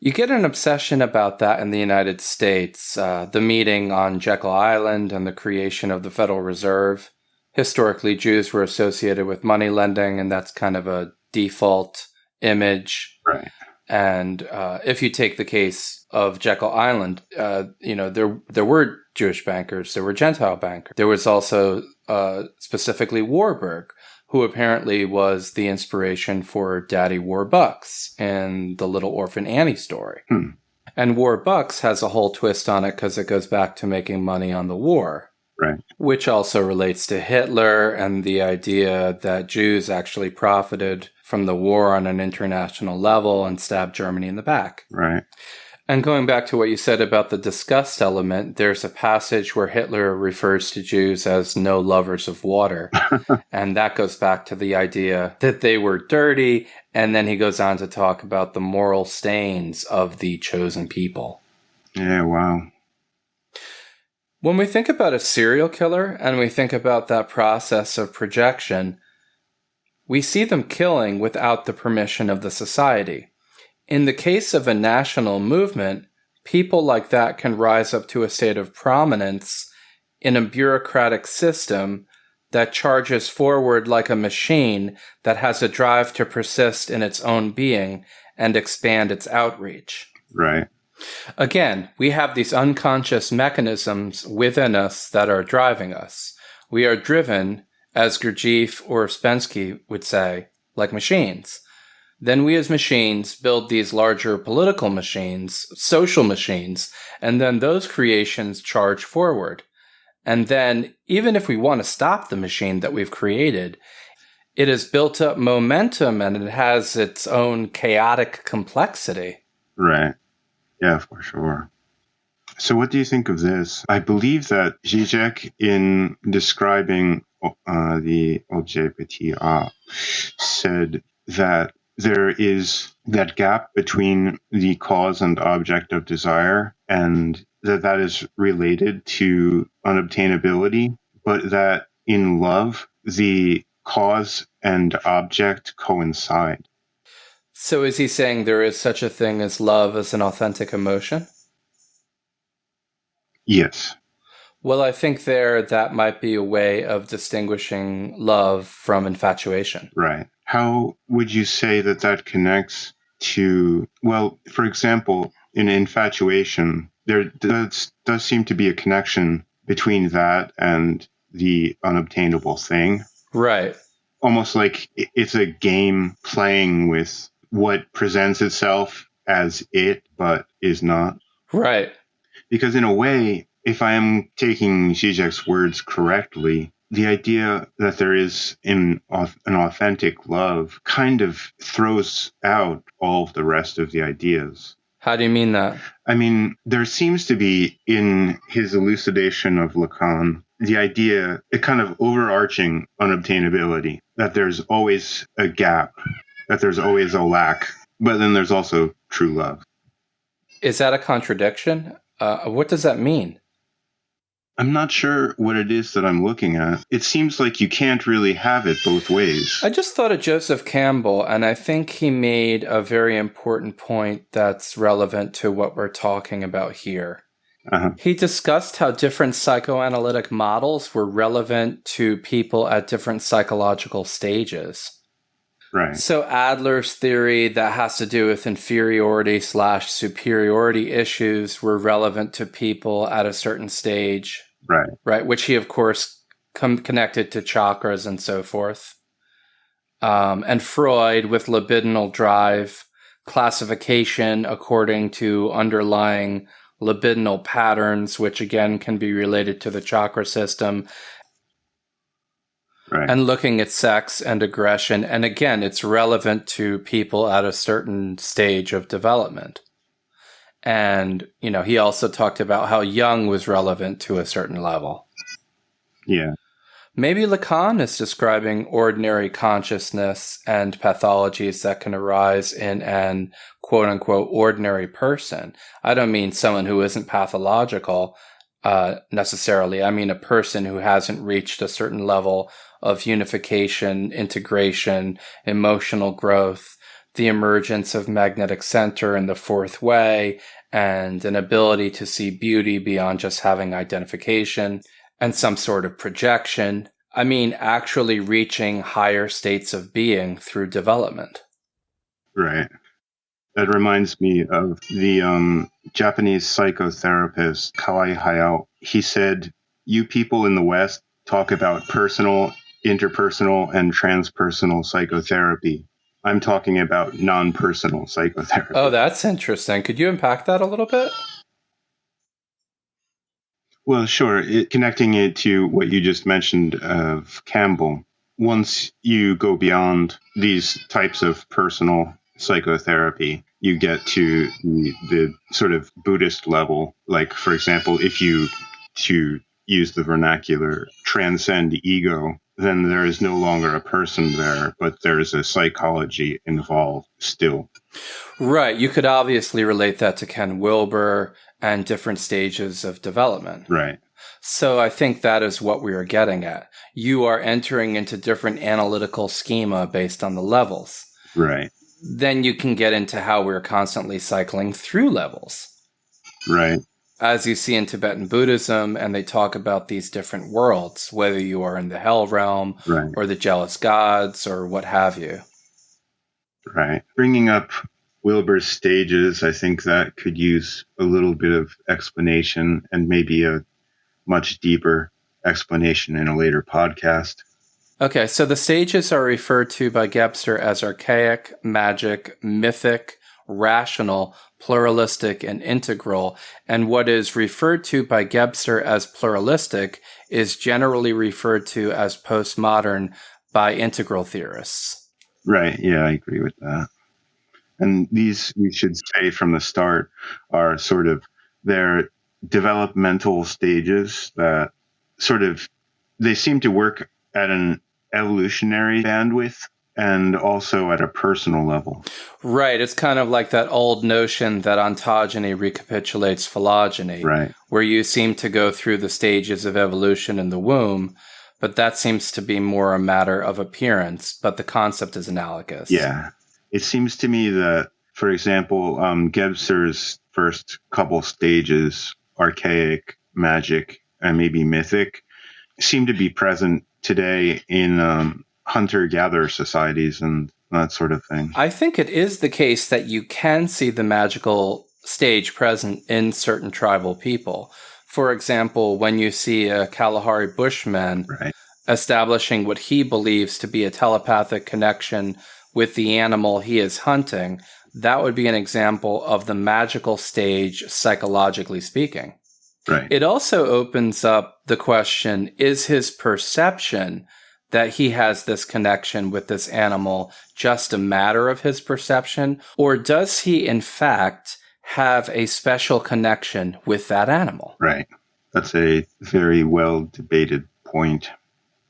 You get an obsession about that in the United States. The meeting on Jekyll Island and the creation of the Federal Reserve. Historically, Jews were associated with money lending, and that's kind of a default image. Right. And if you take the case of Jekyll Island, there were Jewish bankers, there were Gentile bankers. There was also specifically Warburg, who apparently was the inspiration for Daddy Warbucks in the Little Orphan Annie story. And Warbucks has a whole twist on it because it goes back to making money on the war. Right. Which also relates to Hitler and the idea that Jews actually profited from the war on an international level and stabbed Germany in the back. Right. And going back to what you said about the disgust element, there's a passage where Hitler refers to Jews as no lovers of water. And that goes back to the idea that they were dirty. And then he goes on to talk about the moral stains of the chosen people. Yeah, wow. When we think about a serial killer and we think about that process of projection, we see them killing without the permission of the society. In the case of a national movement, people like that can rise up to a state of prominence in a bureaucratic system that charges forward like a machine that has a drive to persist in its own being and expand its outreach. Right. Again, we have these unconscious mechanisms within us that are driving us. We are driven, as Gurdjieff or Spensky would say, like machines. Then we as machines build these larger political machines, social machines, and then those creations charge forward. And then, even if we want to stop the machine that we've created, it has built up momentum and it has its own chaotic complexity. Right. Yeah, for sure. So what do you think of this? I believe that Zizek, in describing the LGBT, said that there is that gap between the cause and object of desire, and that is related to unobtainability, but that in love, the cause and object coincide. So is he saying there is such a thing as love as an authentic emotion? Yes. Well, I think that might be a way of distinguishing love from infatuation. Right. How would you say that connects to, well, for example, in infatuation, there does seem to be a connection between that and the unobtainable thing. Right. Almost like it's a game playing with what presents itself as it, but is not. Right. Because in a way, if I am taking Zizek's words correctly, the idea that there is an authentic love kind of throws out all of the rest of the ideas. How do you mean that? I mean, there seems to be in his elucidation of Lacan the idea, a kind of overarching unobtainability, that there's always a gap, that there's always a lack, but then there's also true love. Is that a contradiction? What does that mean? I'm not sure what it is that I'm looking at. It seems like you can't really have it both ways. I just thought of Joseph Campbell, and I think he made a very important point that's relevant to what we're talking about here. He discussed how different psychoanalytic models were relevant to people at different psychological stages. Right. So Adler's theory that has to do with inferiority/superiority issues were relevant to people at a certain stage. Right. Which he, of course, connected to chakras and so forth. And Freud with libidinal drive, classification according to underlying libidinal patterns, which again can be related to the chakra system. Right. And looking at sex and aggression. And again, it's relevant to people at a certain stage of development. And, you know, he also talked about how Jung was relevant to a certain level. Yeah. Maybe Lacan is describing ordinary consciousness and pathologies that can arise in an quote-unquote ordinary person. I don't mean someone who isn't pathological necessarily. I mean a person who hasn't reached a certain level of unification, integration, emotional growth, the emergence of magnetic center in the fourth way, and an ability to see beauty beyond just having identification, and some sort of projection. I mean, actually reaching higher states of being through development. Right. That reminds me of the Japanese psychotherapist Kawai Hayao. He said, "You people in the West talk about personal, interpersonal, and transpersonal psychotherapy. I'm talking about non-personal psychotherapy." Oh, that's interesting. Could you unpack that a little bit? Well, sure. Connecting it to what you just mentioned of Campbell, once you go beyond these types of personal psychotherapy, you get to the sort of Buddhist level. Like, for example, if you, to use the vernacular, transcend ego, then there is no longer a person there, but there is a psychology involved still. Right. You could obviously relate that to Ken Wilber and different stages of development. Right. So I think that is what we are getting at. You are entering into different analytical schema based on the levels. Right. Then you can get into how we're constantly cycling through levels. Right. As you see in Tibetan Buddhism, and they talk about these different worlds, whether you are in the hell realm or the jealous gods or what have you. Right. Bringing up Wilber's stages, I think that could use a little bit of explanation and maybe a much deeper explanation in a later podcast. Okay, so the stages are referred to by Gebster as archaic, magic, mythic, rational, pluralistic, and integral, and what is referred to by Gebster as pluralistic is generally referred to as postmodern by integral theorists. Right, yeah, I agree with that. And these, we should say from the start, are sort of their developmental stages that sort of, they seem to work at an evolutionary bandwidth and also at a personal level. Right. It's kind of like that old notion that ontogeny recapitulates phylogeny, right, where you seem to go through the stages of evolution in the womb, but that seems to be more a matter of appearance, but the concept is analogous. Yeah. It seems to me that, for example, Gebser's first couple stages, archaic, magic, and maybe mythic, seem to be present today in hunter-gatherer societies and that sort of thing. I think it is the case that you can see the magical stage present in certain tribal people. For example, when you see a Kalahari Bushman establishing what he believes to be a telepathic connection with the animal he is hunting, that would be an example of the magical stage, psychologically speaking. Right. It also opens up the question, is his perception that he has this connection with this animal just a matter of his perception? Or does he, in fact, have a special connection with that animal? Right. That's a very well debated point.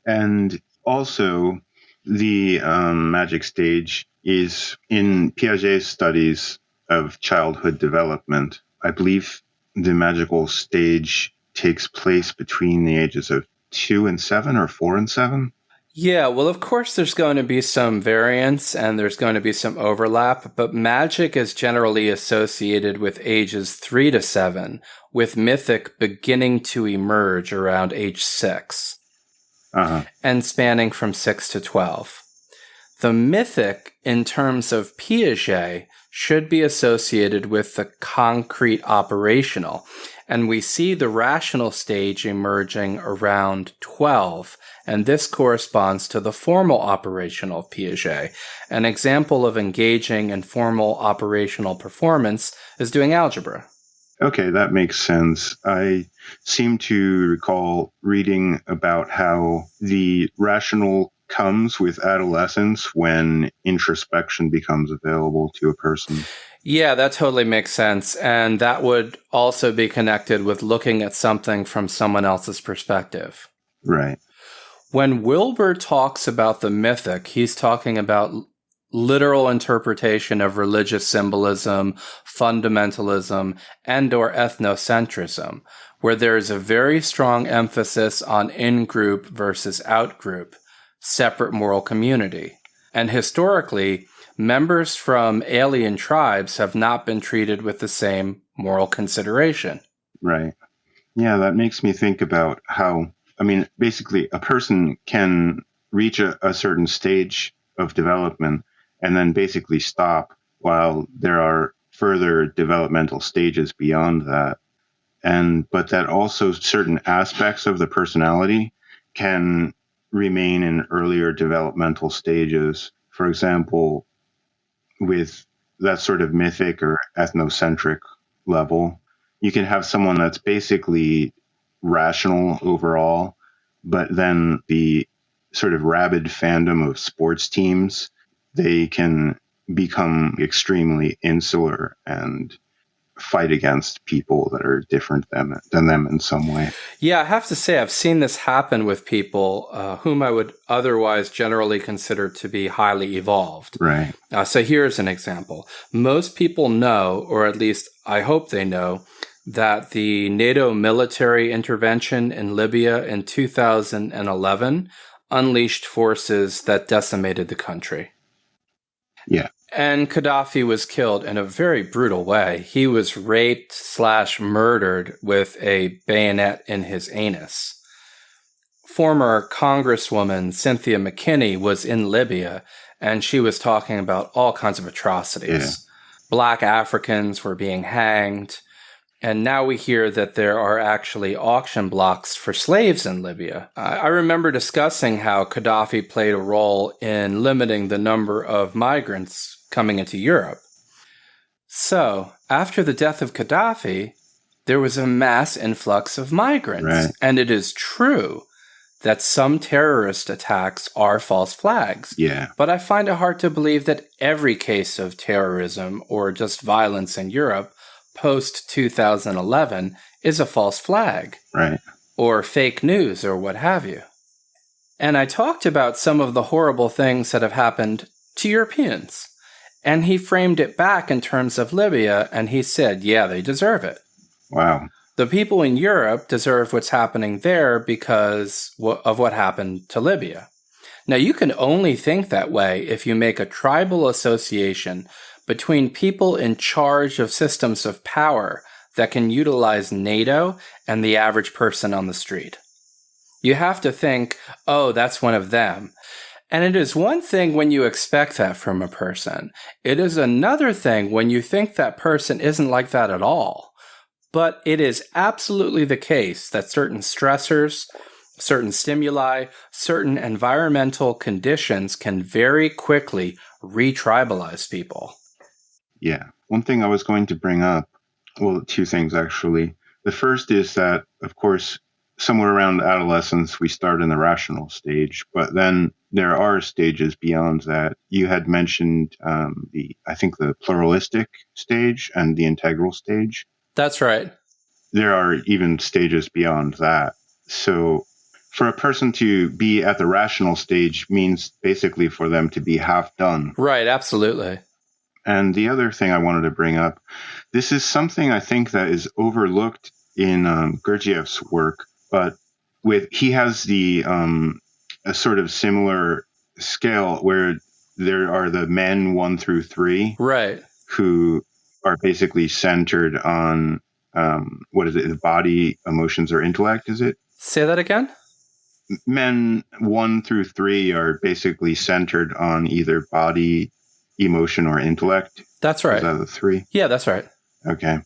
And also, the magic stage is in Piaget's studies of childhood development. I believe the magical stage takes place between the ages of 2 and 7 or 4 and 7. Yeah, well, of course, there's going to be some variance and there's going to be some overlap, but magic is generally associated with ages 3 to 7, with mythic beginning to emerge around age 6, and spanning from 6 to 12. The mythic, in terms of Piaget, should be associated with the concrete operational, and we see the rational stage emerging around 12, and this corresponds to the formal operational of Piaget. An example of engaging in formal operational performance is doing algebra. Okay, that makes sense. I seem to recall reading about how the rational comes with adolescence when introspection becomes available to a person. Yeah, that totally makes sense. And that would also be connected with looking at something from someone else's perspective. Right. When Wilber talks about the mythic, he's talking about literal interpretation of religious symbolism, fundamentalism, and/or ethnocentrism, where there is a very strong emphasis on in-group versus out-group, separate moral community. And historically, members from alien tribes have not been treated with the same moral consideration. Right. Yeah, that makes me think about how, basically a person can reach a certain stage of development and then basically stop while there are further developmental stages beyond that. But that also certain aspects of the personality can remain in earlier developmental stages. For example, with that sort of mythic or ethnocentric level, you can have someone that's basically rational overall, but then the sort of rabid fandom of sports teams, they can become extremely insular and fight against people that are different than them in some way. Yeah, I have to say I've seen this happen with people whom I would otherwise generally consider to be highly evolved. Right. So here's an example. Most people know, or at least I hope they know, that the NATO military intervention in Libya in 2011 unleashed forces that decimated the country. Yeah. And Gaddafi was killed in a very brutal way. He was raped/murdered with a bayonet in his anus. Former Congresswoman Cynthia McKinney was in Libya, and she was talking about all kinds of atrocities. Yeah. Black Africans were being hanged. And now we hear that there are actually auction blocks for slaves in Libya. I remember discussing how Gaddafi played a role in limiting the number of migrants coming into Europe. So, after the death of Gaddafi, there was a mass influx of migrants. Right. And it is true that some terrorist attacks are false flags. Yeah. But I find it hard to believe that every case of terrorism or just violence in Europe post-2011 is a false flag. Right. Or fake news or what have you. And I talked about some of the horrible things that have happened to Europeans. And he framed it back in terms of Libya, and he said, yeah, they deserve it. Wow. The people in Europe deserve what's happening there because of what happened to Libya. Now, you can only think that way if you make a tribal association between people in charge of systems of power that can utilize NATO and the average person on the street. You have to think, oh, that's one of them. And it is one thing when you expect that from a person. It is another thing when you think that person isn't like that at all. But it is absolutely the case that certain stressors, certain stimuli, certain environmental conditions can very quickly re-tribalize people. Yeah. One thing I was going to bring up, well, two things actually. The first is that, of course, somewhere around adolescence, we start in the rational stage, but then there are stages beyond that. You had mentioned I think the pluralistic stage and the integral stage. That's right. There are even stages beyond that. So for a person to be at the rational stage means basically for them to be half done. Right, absolutely. And the other thing I wanted to bring up, this is something I think that is overlooked in Gurdjieff's work, but he has a sort of similar scale where there are the men 1 through 3, right, who are basically centered on what is it? The body, emotions, or intellect? Is it? Say that again. Men 1 through 3 are basically centered on either body, emotion, or intellect. That's right. Is that the 3? Yeah, that's right. Okay.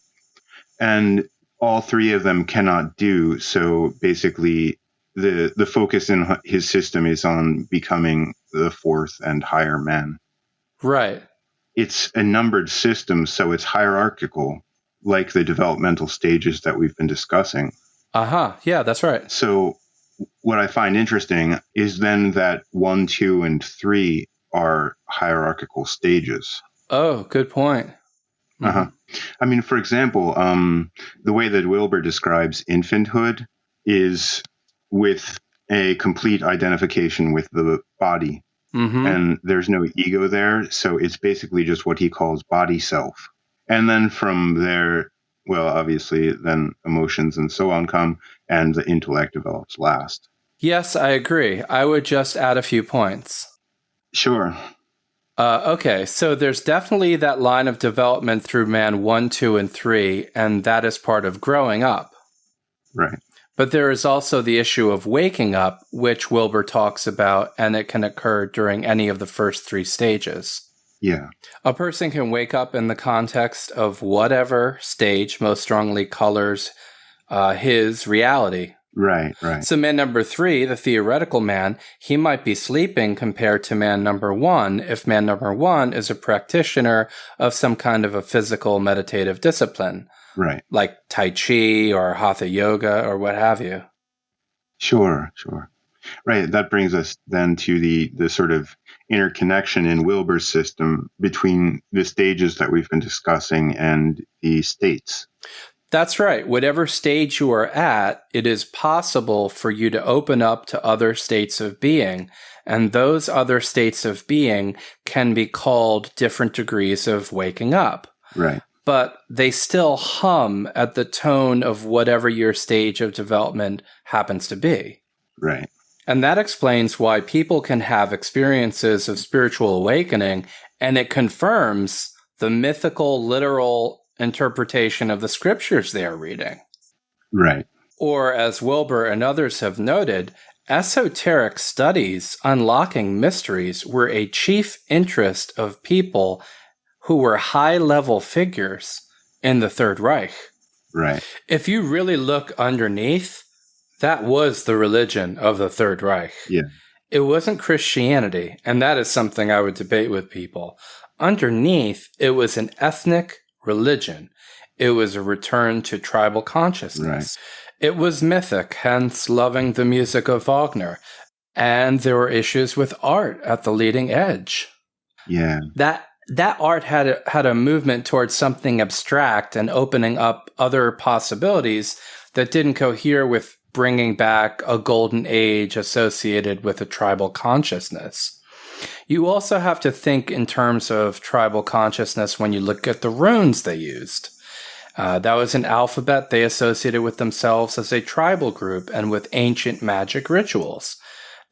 And all 3 of them cannot do. So basically, the focus in his system is on becoming the 4th and higher man. Right. It's a numbered system, so it's hierarchical, like the developmental stages that we've been discussing. Yeah, that's right. So what I find interesting is then that 1, 2, and 3 are hierarchical stages. Oh, good point. Mm-hmm. I mean, for example, the way that Wilber describes infanthood is with a complete identification with the body. Mm-hmm. And there's no ego there. So it's basically just what he calls body self. And then from there, well, obviously, then emotions and so on come, and the intellect develops last. Yes, I agree. I would just add a few points. Sure. Okay, so there's definitely that line of development through man 1, 2, and 3, and that is part of growing up. Right. But there is also the issue of waking up, which Wilber talks about, and it can occur during any of the first 3 stages. Yeah. A person can wake up in the context of whatever stage most strongly colors his reality. Right, right. So man number 3, the theoretical man, he might be sleeping compared to man number 1 if man number 1 is a practitioner of some kind of a physical meditative discipline. Right. Like Tai Chi or Hatha Yoga or what have you. Sure. Right. That brings us then to the sort of interconnection in Wilber's system between the stages that we've been discussing and the states. That's right. Whatever stage you are at, it is possible for you to open up to other states of being. And those other states of being can be called different degrees of waking up. Right. But they still hum at the tone of whatever your stage of development happens to be. Right. And that explains why people can have experiences of spiritual awakening, and it confirms the mythical, literal interpretation of the scriptures they are reading. Right. Or, as Wilber and others have noted, esoteric studies unlocking mysteries were a chief interest of people who were high-level figures in the Third Reich. Right. If you really look underneath, that was the religion of the Third Reich. Yeah. It wasn't Christianity, and that is something I would debate with people. Underneath, it was an ethnic religion. It was a return to tribal consciousness. Right. It was mythic, hence loving the music of Wagner. And there were issues with art at the leading edge. Yeah. That art had a movement towards something abstract and opening up other possibilities that didn't cohere with bringing back a golden age associated with a tribal consciousness. You also have to think in terms of tribal consciousness when you look at the runes they used. That was an alphabet they associated with themselves as a tribal group and with ancient magic rituals.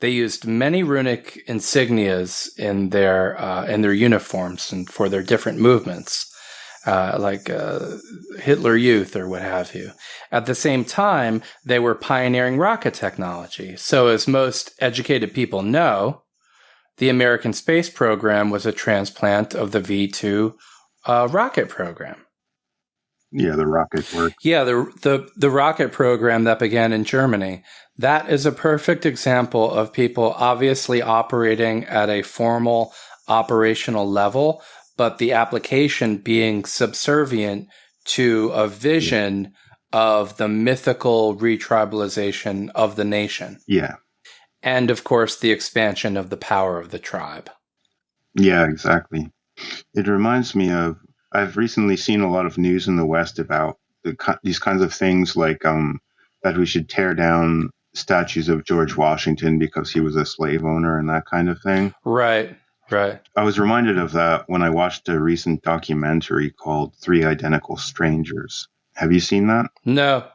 They used many runic insignias in their uniforms and for their different movements, like Hitler Youth or what have you. At the same time, they were pioneering rocket technology. So as most educated people know, the American space program was a transplant of the V2 rocket program. Yeah, the rocket work. Yeah, the rocket program that began in Germany. That is a perfect example of people obviously operating at a formal operational level, but the application being subservient to a vision of the mythical retribalization of the nation. Yeah. And, of course, the expansion of the power of the tribe. Yeah, exactly. It reminds me of, I've recently seen a lot of news in the West about these kinds of things, like that we should tear down statues of George Washington because he was a slave owner and that kind of thing. Right. I was reminded of that when I watched a recent documentary called Three Identical Strangers. Have you seen that? No.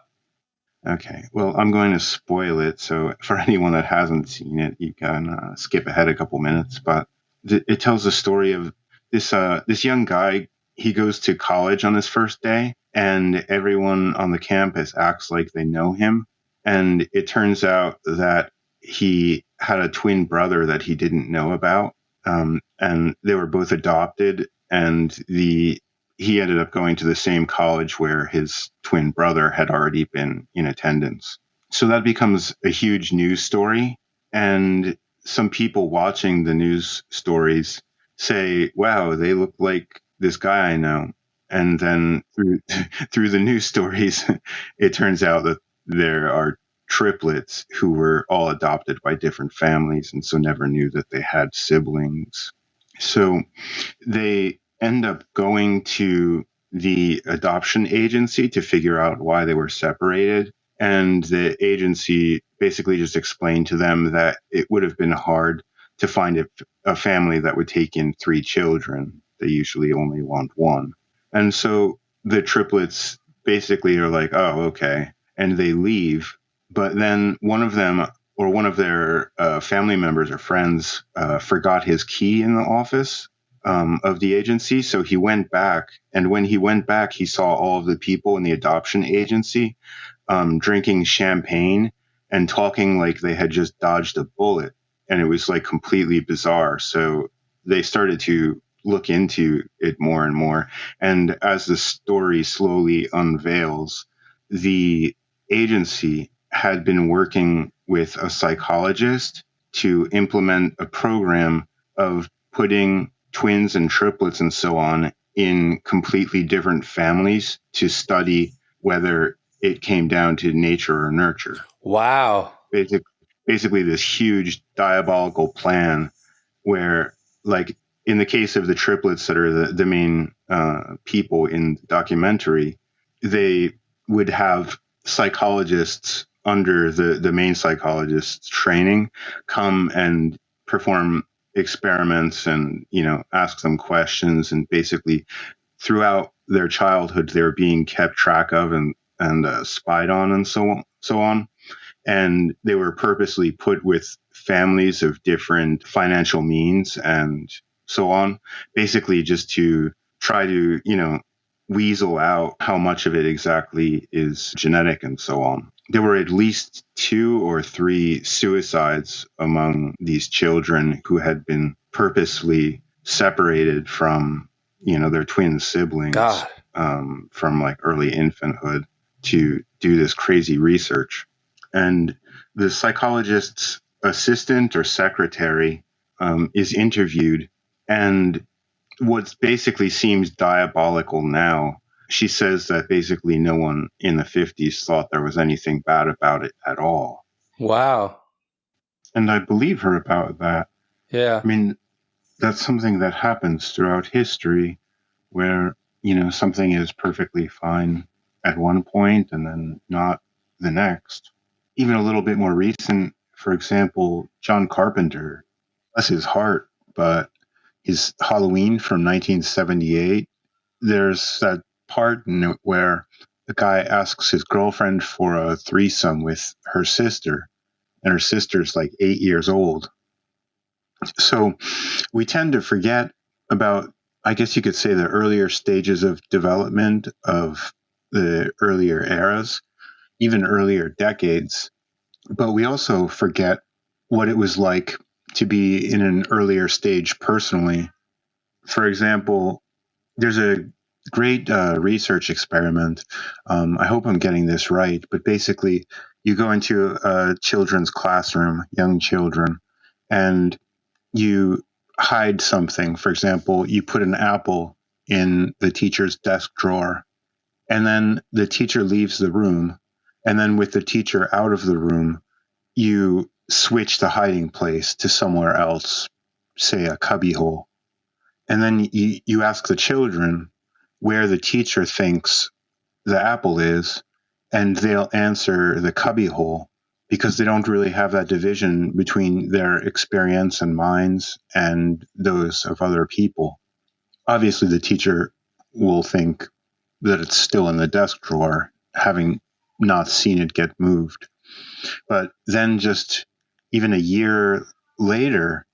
Okay. Well, I'm going to spoil it. So for anyone that hasn't seen it, you can skip ahead a couple minutes. But it tells the story of this young guy. He goes to college on his first day, and everyone on the campus acts like they know him. And it turns out that he had a twin brother that he didn't know about. And they were both adopted, and he ended up going to the same college where his twin brother had already been in attendance. So that becomes a huge news story. And some people watching the news stories say, wow, they look like this guy I know. And then through the news stories, it turns out that there are triplets who were all adopted by different families and so never knew that they had siblings. So they end up going to the adoption agency to figure out why they were separated. And the agency basically just explained to them that it would have been hard to find a family that would take in 3 children. They usually only want 1. And so the triplets basically are like, oh, okay. And they leave. But then one of them or one of their family members or friends forgot his key in the office of the agency. So he went back. And when he went back, he saw all of the people in the adoption agency drinking champagne and talking like they had just dodged a bullet. And it was like completely bizarre. So they started to look into it more and more. And as the story slowly unveils, the agency had been working with a psychologist to implement a program of putting twins and triplets and so on in completely different families to study whether it came down to nature or nurture. Wow. Basically this huge diabolical plan where, like, in the case of the triplets that are the main people in the documentary, they would have psychologists under the main psychologist's training come and perform experiments and, ask them questions. And basically throughout their childhood, they were being kept track of and spied on and so on. And they were purposely put with families of different financial means and so on, basically just to try to, weasel out how much of it exactly is genetic and so on. There were at least 2 or 3 suicides among these children who had been purposely separated from, their twin siblings from like early infanthood to do this crazy research. And the psychologist's assistant or secretary is interviewed, and what basically seems diabolical now, she says that basically no one in the 50s thought there was anything bad about it at all. Wow. And I believe her about that. Yeah. I mean, that's something that happens throughout history where, something is perfectly fine at one point and then not the next. Even a little bit more recent, for example, John Carpenter, bless his heart, but his Halloween from 1978, there's that part in it where the guy asks his girlfriend for a threesome with her sister, and her sister's like 8 years old. So we tend to forget about, I guess you could say, the earlier stages of development of the earlier eras, even earlier decades. But we also forget what it was like to be in an earlier stage personally. For example, there's a great research experiment. I hope I'm getting this right, but basically you go into a children's classroom, young children, and you hide something. For example, you put an apple in the teacher's desk drawer, and then the teacher leaves the room, and then with the teacher out of the room, you switch the hiding place to somewhere else, say a cubbyhole. And then you ask the children where the teacher thinks the apple is, and they'll answer the cubbyhole because they don't really have that division between their experience and minds and those of other people. Obviously, the teacher will think that it's still in the desk drawer, having not seen it get moved. But then just even a year later,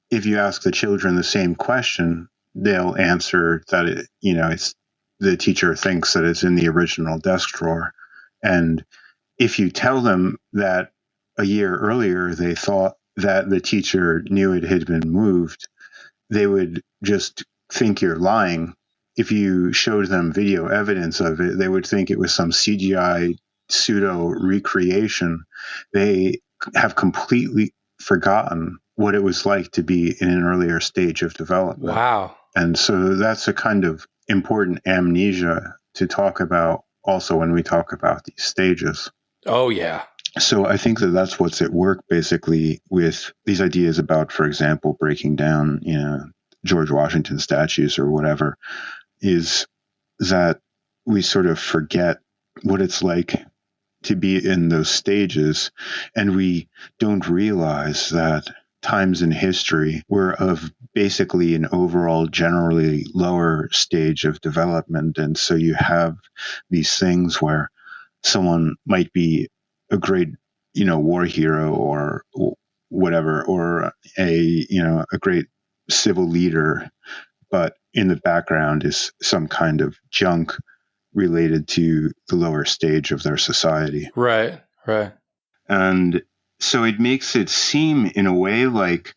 if you ask the children the same question, they'll answer that it's the teacher thinks that it's in the original desk drawer. And if you tell them that a year earlier they thought that the teacher knew it had been moved, they would just think you're lying. If you showed them video evidence of it, they would think it was some CGI pseudo recreation. They have completely forgotten what it was like to be in an earlier stage of development. Wow. And so that's a kind of important amnesia to talk about also when we talk about these stages. Oh, yeah. So I think that that's what's at work basically with these ideas about, for example, breaking down, George Washington statues or whatever, is that we sort of forget what it's like to be in those stages, and we don't realize that times in history were of basically an overall generally lower stage of development. And so you have these things where someone might be a great, war hero or whatever, or a great civil leader, but in the background is some kind of junk related to the lower stage of their society. Right. And so it makes it seem in a way like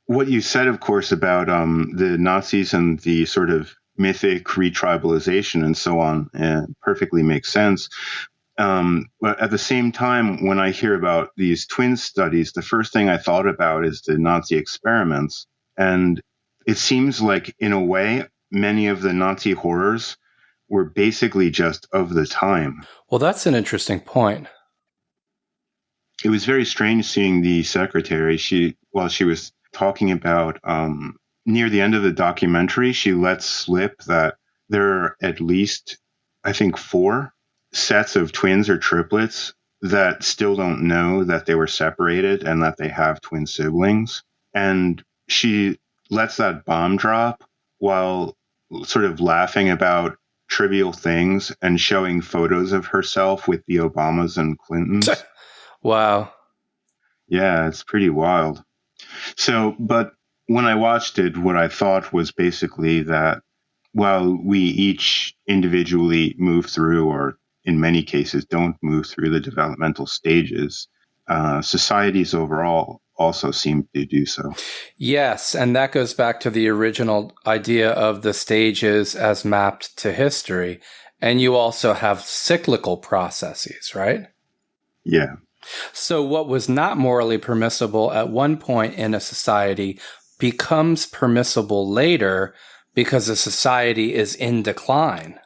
what you said, of course, about the Nazis and the sort of mythic retribalization and so on, perfectly makes sense. But at the same time, when I hear about these twin studies, the first thing I thought about is the Nazi experiments. And it seems like, in a way, many of the Nazi horrors were basically just of the time. Well, that's an interesting point. It was very strange seeing the secretary. While she was talking about, near the end of the documentary, she let slip that there are at least, I think, 4 sets of twins or triplets that still don't know that they were separated and that they have twin siblings. And she lets that bomb drop while sort of laughing about trivial things and showing photos of herself with the Obamas and Clintons. Wow. Yeah, it's pretty wild. So, but when I watched it, what I thought was basically that while we each individually move through, or in many cases don't move through the developmental stages, societies overall also seem to do so. Yes, and that goes back to the original idea of the stages as mapped to history. And you also have cyclical processes, right? Yeah. So what was not morally permissible at one point in a society becomes permissible later because a society is in decline.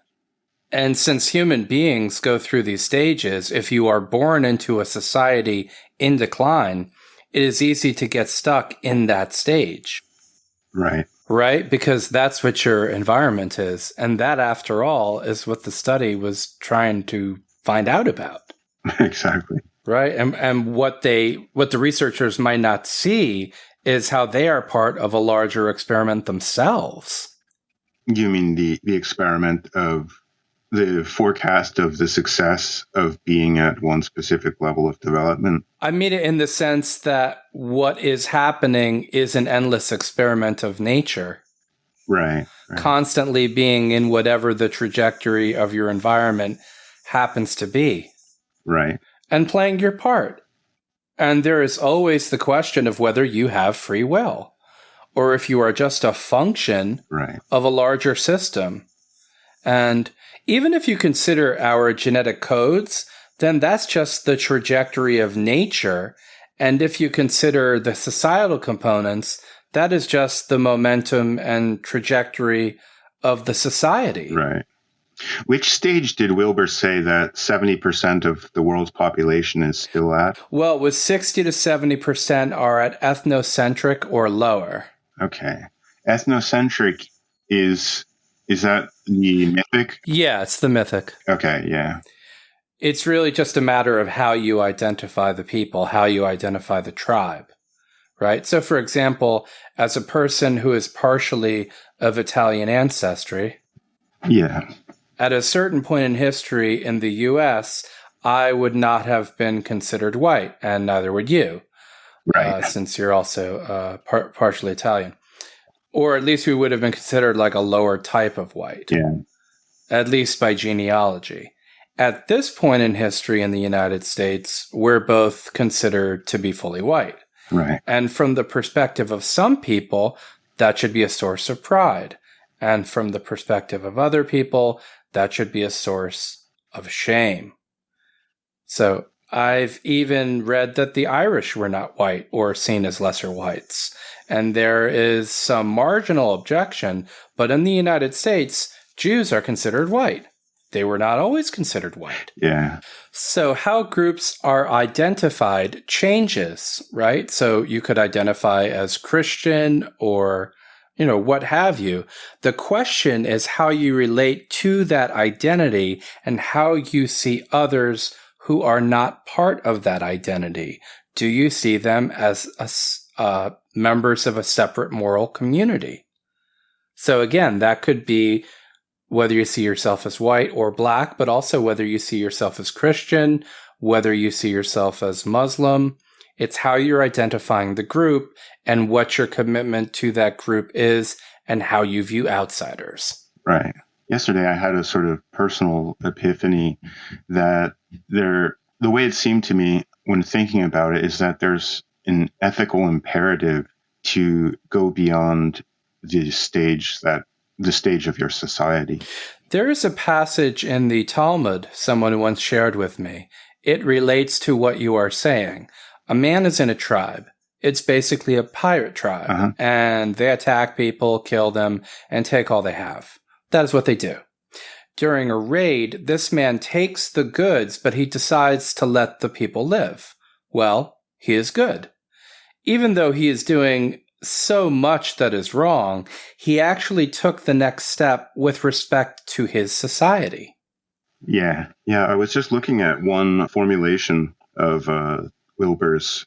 And since human beings go through these stages, if you are born into a society in decline, it is easy to get stuck in that stage. Right. Right? Because that's what your environment is. And that, after all, is what the study was trying to find out about. Exactly. Right? And what the researchers might not see is how they are part of a larger experiment themselves. You mean the experiment of the forecast of the success of being at one specific level of development? I mean it in the sense that what is happening is an endless experiment of nature. Right. Constantly being in whatever the trajectory of your environment happens to be. Right. And playing your part. And there is always the question of whether you have free will, or if you are just a function of a larger system. And even if you consider our genetic codes, then that's just the trajectory of nature. And if you consider the societal components, that is just the momentum and trajectory of the society. Right. Which stage did Wilber say that 70% of the world's population is still at? Well, with 60 to 70% are at ethnocentric or lower. Okay. Ethnocentric is that the mythic? Yeah, it's the mythic. Okay, yeah. It's really just a matter of how you identify the people, how you identify the tribe, right? So, for example, as a person who is partially of Italian ancestry, yeah, at a certain point in history in the U.S., I would not have been considered white, and neither would you, right. Since you're also partially Italian. Or at least we would have been considered like a lower type of white, at least by genealogy. At this point in history in the United States, we're both considered to be fully white. Right. And from the perspective of some people, that should be a source of pride. And from the perspective of other people, that should be a source of shame. So I've even read that the Irish were not white or seen as lesser whites. And there is some marginal objection, but in the United States, Jews are considered white. They were not always considered white. Yeah. So how groups are identified changes, right? So you could identify as Christian or, what have you. The question is how you relate to that identity and how you see others who are not part of that identity. Do you see them as members of a separate moral community? So again, that could be whether you see yourself as white or black, but also whether you see yourself as Christian, whether you see yourself as Muslim. It's how you're identifying the group and what your commitment to that group is and how you view outsiders. Right. Yesterday, I had a sort of personal epiphany that the way it seemed to me when thinking about it is that there's an ethical imperative to go beyond the stage of your society. There is a passage in the Talmud someone once shared with me. It relates to what you are saying. A man is in a tribe. It's basically a pirate tribe, and they attack people, kill them, and take all they have. That is what they do. During a raid, this man takes the goods, but he decides to let the people live. Well, he is good. Even though he is doing so much that is wrong, he actually took the next step with respect to his society. Yeah. I was just looking at one formulation of Wilber's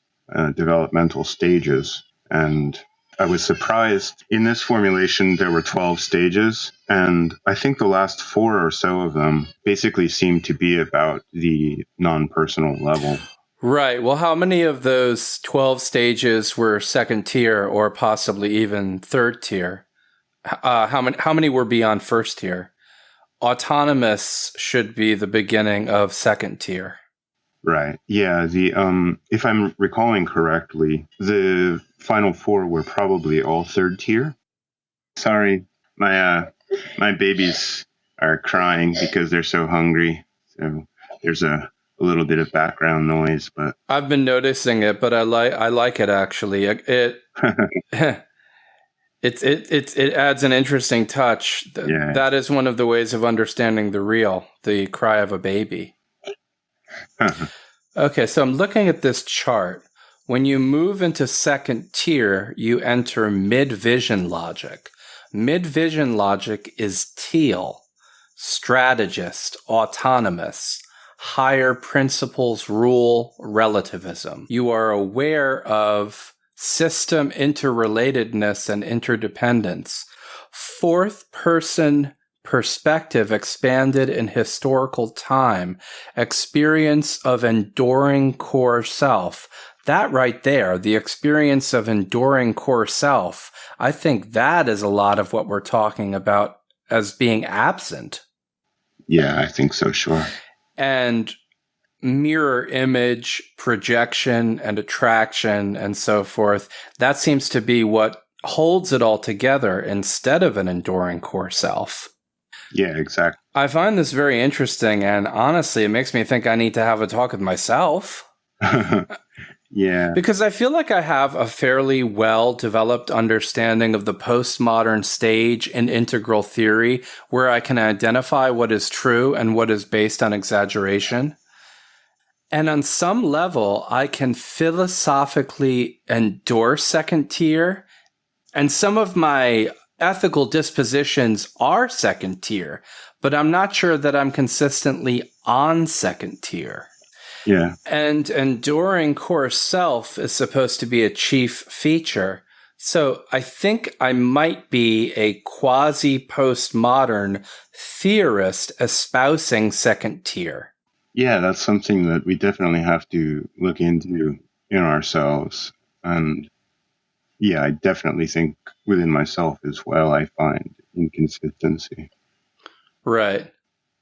developmental stages, and I was surprised. In this formulation, there were 12 stages, and I think the last 4 or so of them basically seem to be about the non-personal level. Right. Well, how many of those 12 stages were second tier or possibly even third tier? How many were beyond first tier? Autonomous should be the beginning of second tier. Right. Yeah. If I'm recalling correctly, the final 4 were probably all third tier. Sorry, my babies are crying because they're so hungry. So there's a little bit of background noise, but I've been noticing it, but I like it actually. It adds an interesting touch. Yeah. That is one of the ways of understanding the cry of a baby. Okay, so I'm looking at this chart. When you move into second tier, you enter mid-vision logic. Mid-vision logic is teal, strategist, autonomous. Higher principles rule relativism. You are aware of system interrelatedness and interdependence. Fourth person perspective expanded in historical time. Experience of enduring core self. That right there, the experience of enduring core self, I think that is a lot of what we're talking about as being absent. Yeah, I think so, sure. And mirror image, projection, and attraction, and so forth, that seems to be what holds it all together instead of an enduring core self. Yeah, exactly. I find this very interesting, and honestly, it makes me think I need to have a talk with myself. Yeah. Because I feel like I have a fairly well-developed understanding of the postmodern stage in integral theory, where I can identify what is true and what is based on exaggeration. And on some level, I can philosophically endorse second tier, and some of my ethical dispositions are second tier, but I'm not sure that I'm consistently on second tier. Yeah. And enduring core self is supposed to be a chief feature. So I think I might be a quasi-postmodern theorist espousing second tier. Yeah, that's something that we definitely have to look into in ourselves. And yeah, I definitely think within myself as well, I find inconsistency. Right.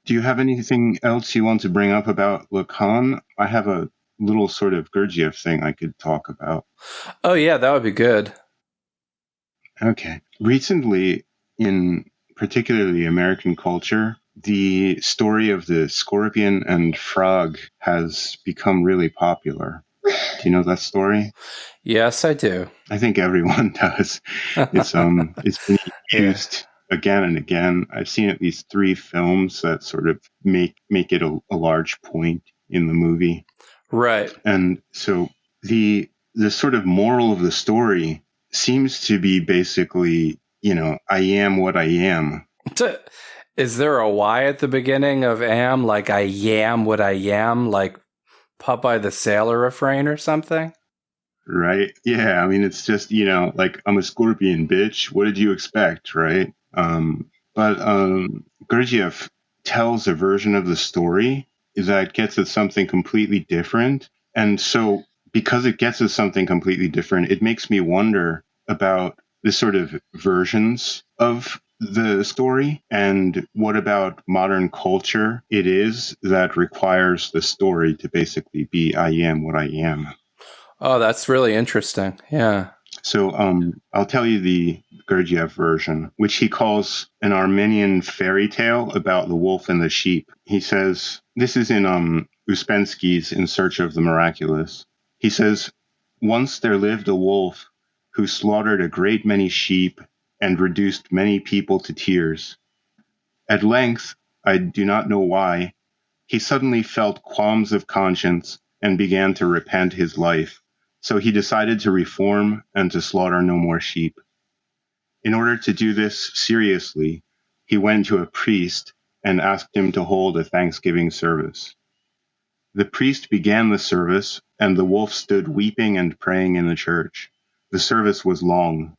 Do you have anything else you want to bring up about Lacan? I have a little sort of Gurdjieff thing I could talk about. Oh, yeah, that would be good. Okay. Recently, in particularly American culture, the story of the scorpion and frog has become really popular. Do you know that story? Yes, I do. I think everyone does. It's been used again and again. I've seen at least 3 films that sort of make it a large point in the movie. Right. And so the sort of moral of the story seems to be basically, I am what I am. Is there a Y at the beginning of am, like I am what I am, like Popeye the Sailor refrain or something? Right? Yeah, I mean, it's just, like, I'm a scorpion, bitch. What did you expect, right? But Gurdjieff tells a version of the story that gets at something completely different. And so because it gets at something completely different, it makes me wonder about the sort of versions of the story and what about modern culture it is that requires the story to basically be I am what I am. Oh, that's really interesting. Yeah. So I'll tell you the Gurdjieff version, which he calls an Armenian fairy tale about the wolf and the sheep. He says, this is in Ouspensky's In Search of the Miraculous. He says, once there lived a wolf who slaughtered a great many sheep and reduced many people to tears. At length, I do not know why, he suddenly felt qualms of conscience and began to repent his life. So he decided to reform and to slaughter no more sheep. In order to do this seriously, he went to a priest and asked him to hold a Thanksgiving service. The priest began the service, and the wolf stood weeping and praying in the church. The service was long.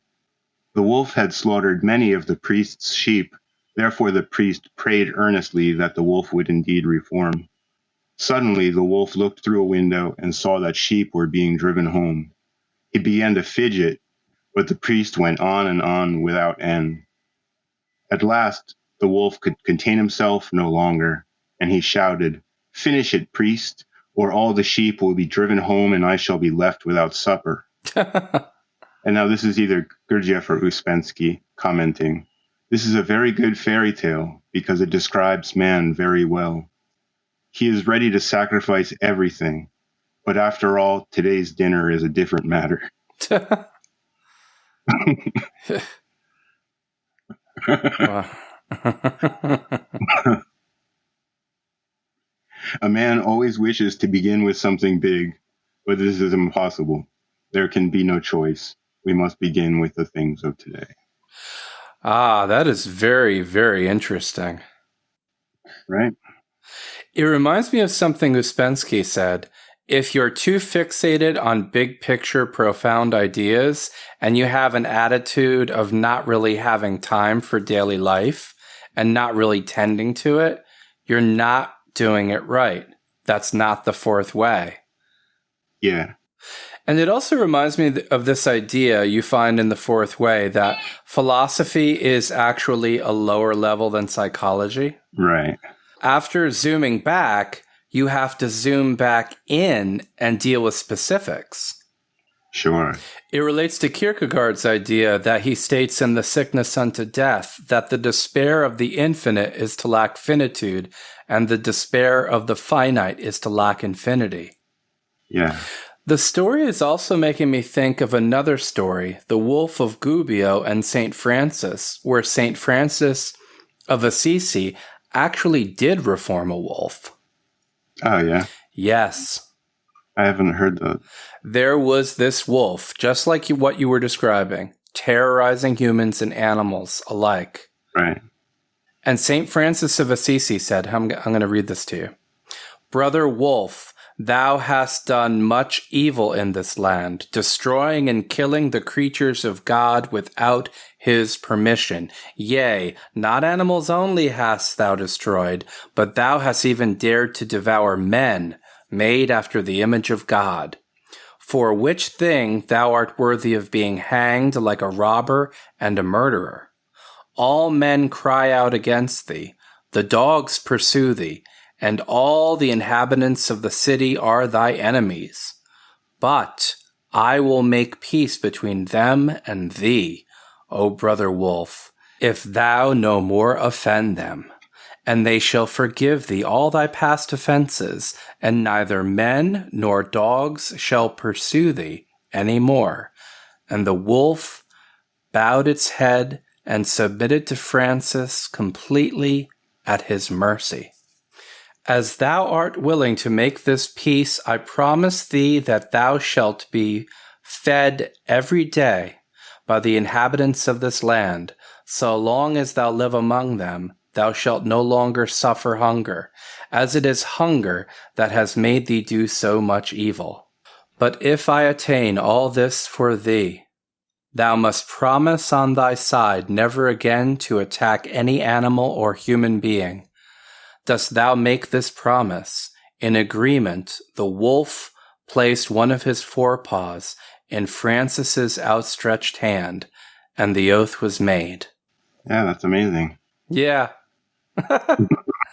The wolf had slaughtered many of the priest's sheep, therefore the priest prayed earnestly that the wolf would indeed reform. Suddenly, the wolf looked through a window and saw that sheep were being driven home. He began to fidget, but the priest went on and on without end. At last, the wolf could contain himself no longer, and he shouted, "Finish it, priest, or all the sheep will be driven home and I shall be left without supper." And now this is either Gurdjieff or Ouspensky commenting, "This is a very good fairy tale because it describes man very well. He is ready to sacrifice everything, but after all, today's dinner is a different matter." A man always wishes to begin with something big, but this is impossible. There can be no choice. We must begin with the things of today. Ah, that is very, very interesting. Right? It reminds me of something Ouspensky said. If you're too fixated on big picture, profound ideas, and you have an attitude of not really having time for daily life and not really tending to it, you're not doing it right. That's not the fourth way. Yeah. And it also reminds me of this idea you find in the fourth way that philosophy is actually a lower level than psychology. Right. After zooming back, you have to zoom back in and deal with specifics. Sure. It relates to Kierkegaard's idea that he states in The Sickness Unto Death that the despair of the infinite is to lack finitude, and the despair of the finite is to lack infinity. Yeah. The story is also making me think of another story, The Wolf of Gubbio and St. Francis, where St. Francis of Assisi actually did reform a wolf. Oh, yeah? Yes. I haven't heard that. There was this wolf, just like what you were describing, terrorizing humans and animals alike. Right. And St. Francis of Assisi said, I'm going to read this to you. Brother Wolf, thou hast done much evil in this land, destroying and killing the creatures of God without his permission. Yea, not animals only hast thou destroyed, but thou hast even dared to devour men, made after the image of God. For which thing thou art worthy of being hanged like a robber and a murderer. All men cry out against thee, the dogs pursue thee, and all the inhabitants of the city are thy enemies. But I will make peace between them and thee, O brother wolf, if thou no more offend them. And they shall forgive thee all thy past offenses, and neither men nor dogs shall pursue thee any more. And the wolf bowed its head and submitted to Francis completely at his mercy. As thou art willing to make this peace, I promise thee that thou shalt be fed every day by the inhabitants of this land. So long as thou live among them, thou shalt no longer suffer hunger, as it is hunger that has made thee do so much evil. But if I attain all this for thee, thou must promise on thy side never again to attack any animal or human being. Dost thou make this promise? In agreement, the wolf placed one of his forepaws in Francis's outstretched hand, and the oath was made. Yeah, that's amazing. Yeah.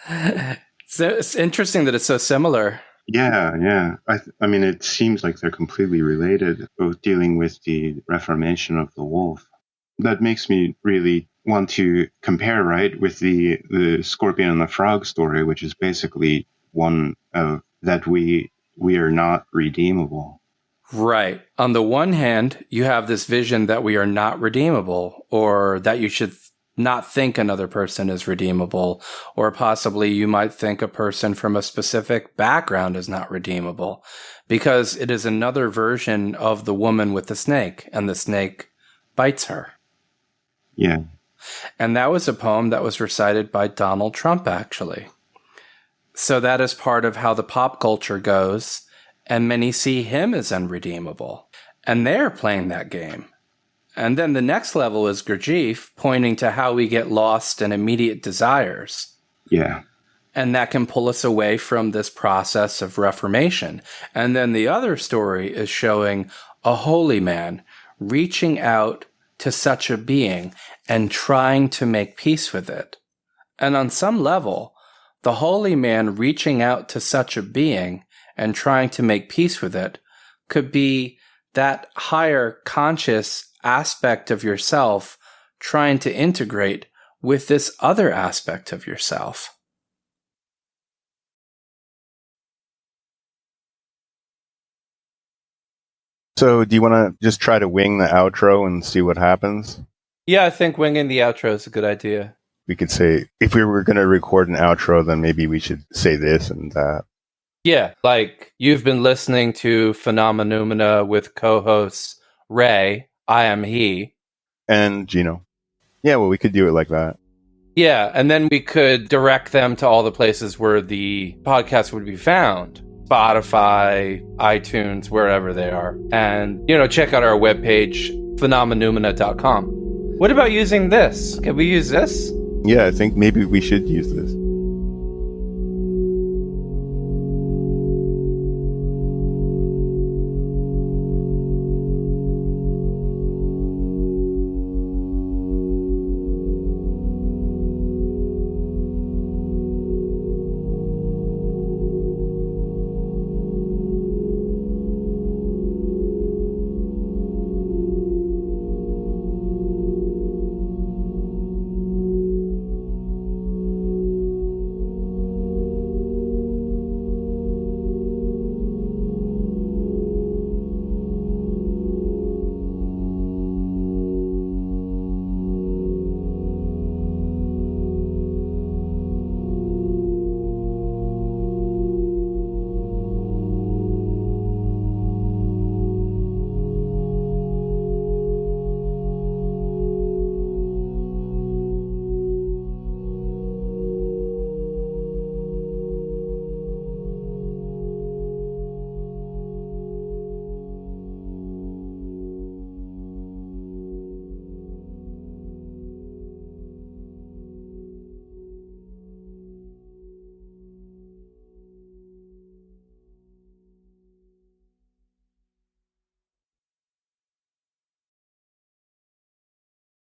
It's interesting that it's so similar. Yeah. I mean, it seems like they're completely related, both dealing with the reformation of the wolf. That makes me really want to compare, right, with the scorpion and the frog story, which is basically one of that we are not redeemable. Right. On the one hand, you have this vision that we are not redeemable, or that you should not think another person is redeemable, or possibly you might think a person from a specific background is not redeemable, because it is another version of the woman with the snake, and the snake bites her. Yeah. And that was a poem that was recited by Donald Trump, actually. So that is part of how the pop culture goes, and many see him as unredeemable. And they're playing that game. And then the next level is Gurdjieff pointing to how we get lost in immediate desires. Yeah. And that can pull us away from this process of reformation. And then the other story is showing a holy man reaching out to such a being and trying to make peace with it. And on some level, the holy man reaching out to such a being and trying to make peace with it could be that higher conscious aspect of yourself trying to integrate with this other aspect of yourself. So do you want to just try to wing the outro and see what happens? Yeah, I think winging the outro is a good idea. We could say, if we were going to record an outro, then maybe we should say this and that. Yeah, like you've been listening to Phenomenoumena with co-hosts Ray, I am he. And Gino. Yeah, well, we could do it like that. Yeah, and then we could direct them to all the places where the podcast would be found. Spotify, iTunes, wherever they are. And, check out our webpage, Phenomenoumena.com. What about using this? Can we use this? Yeah, I think maybe we should use this.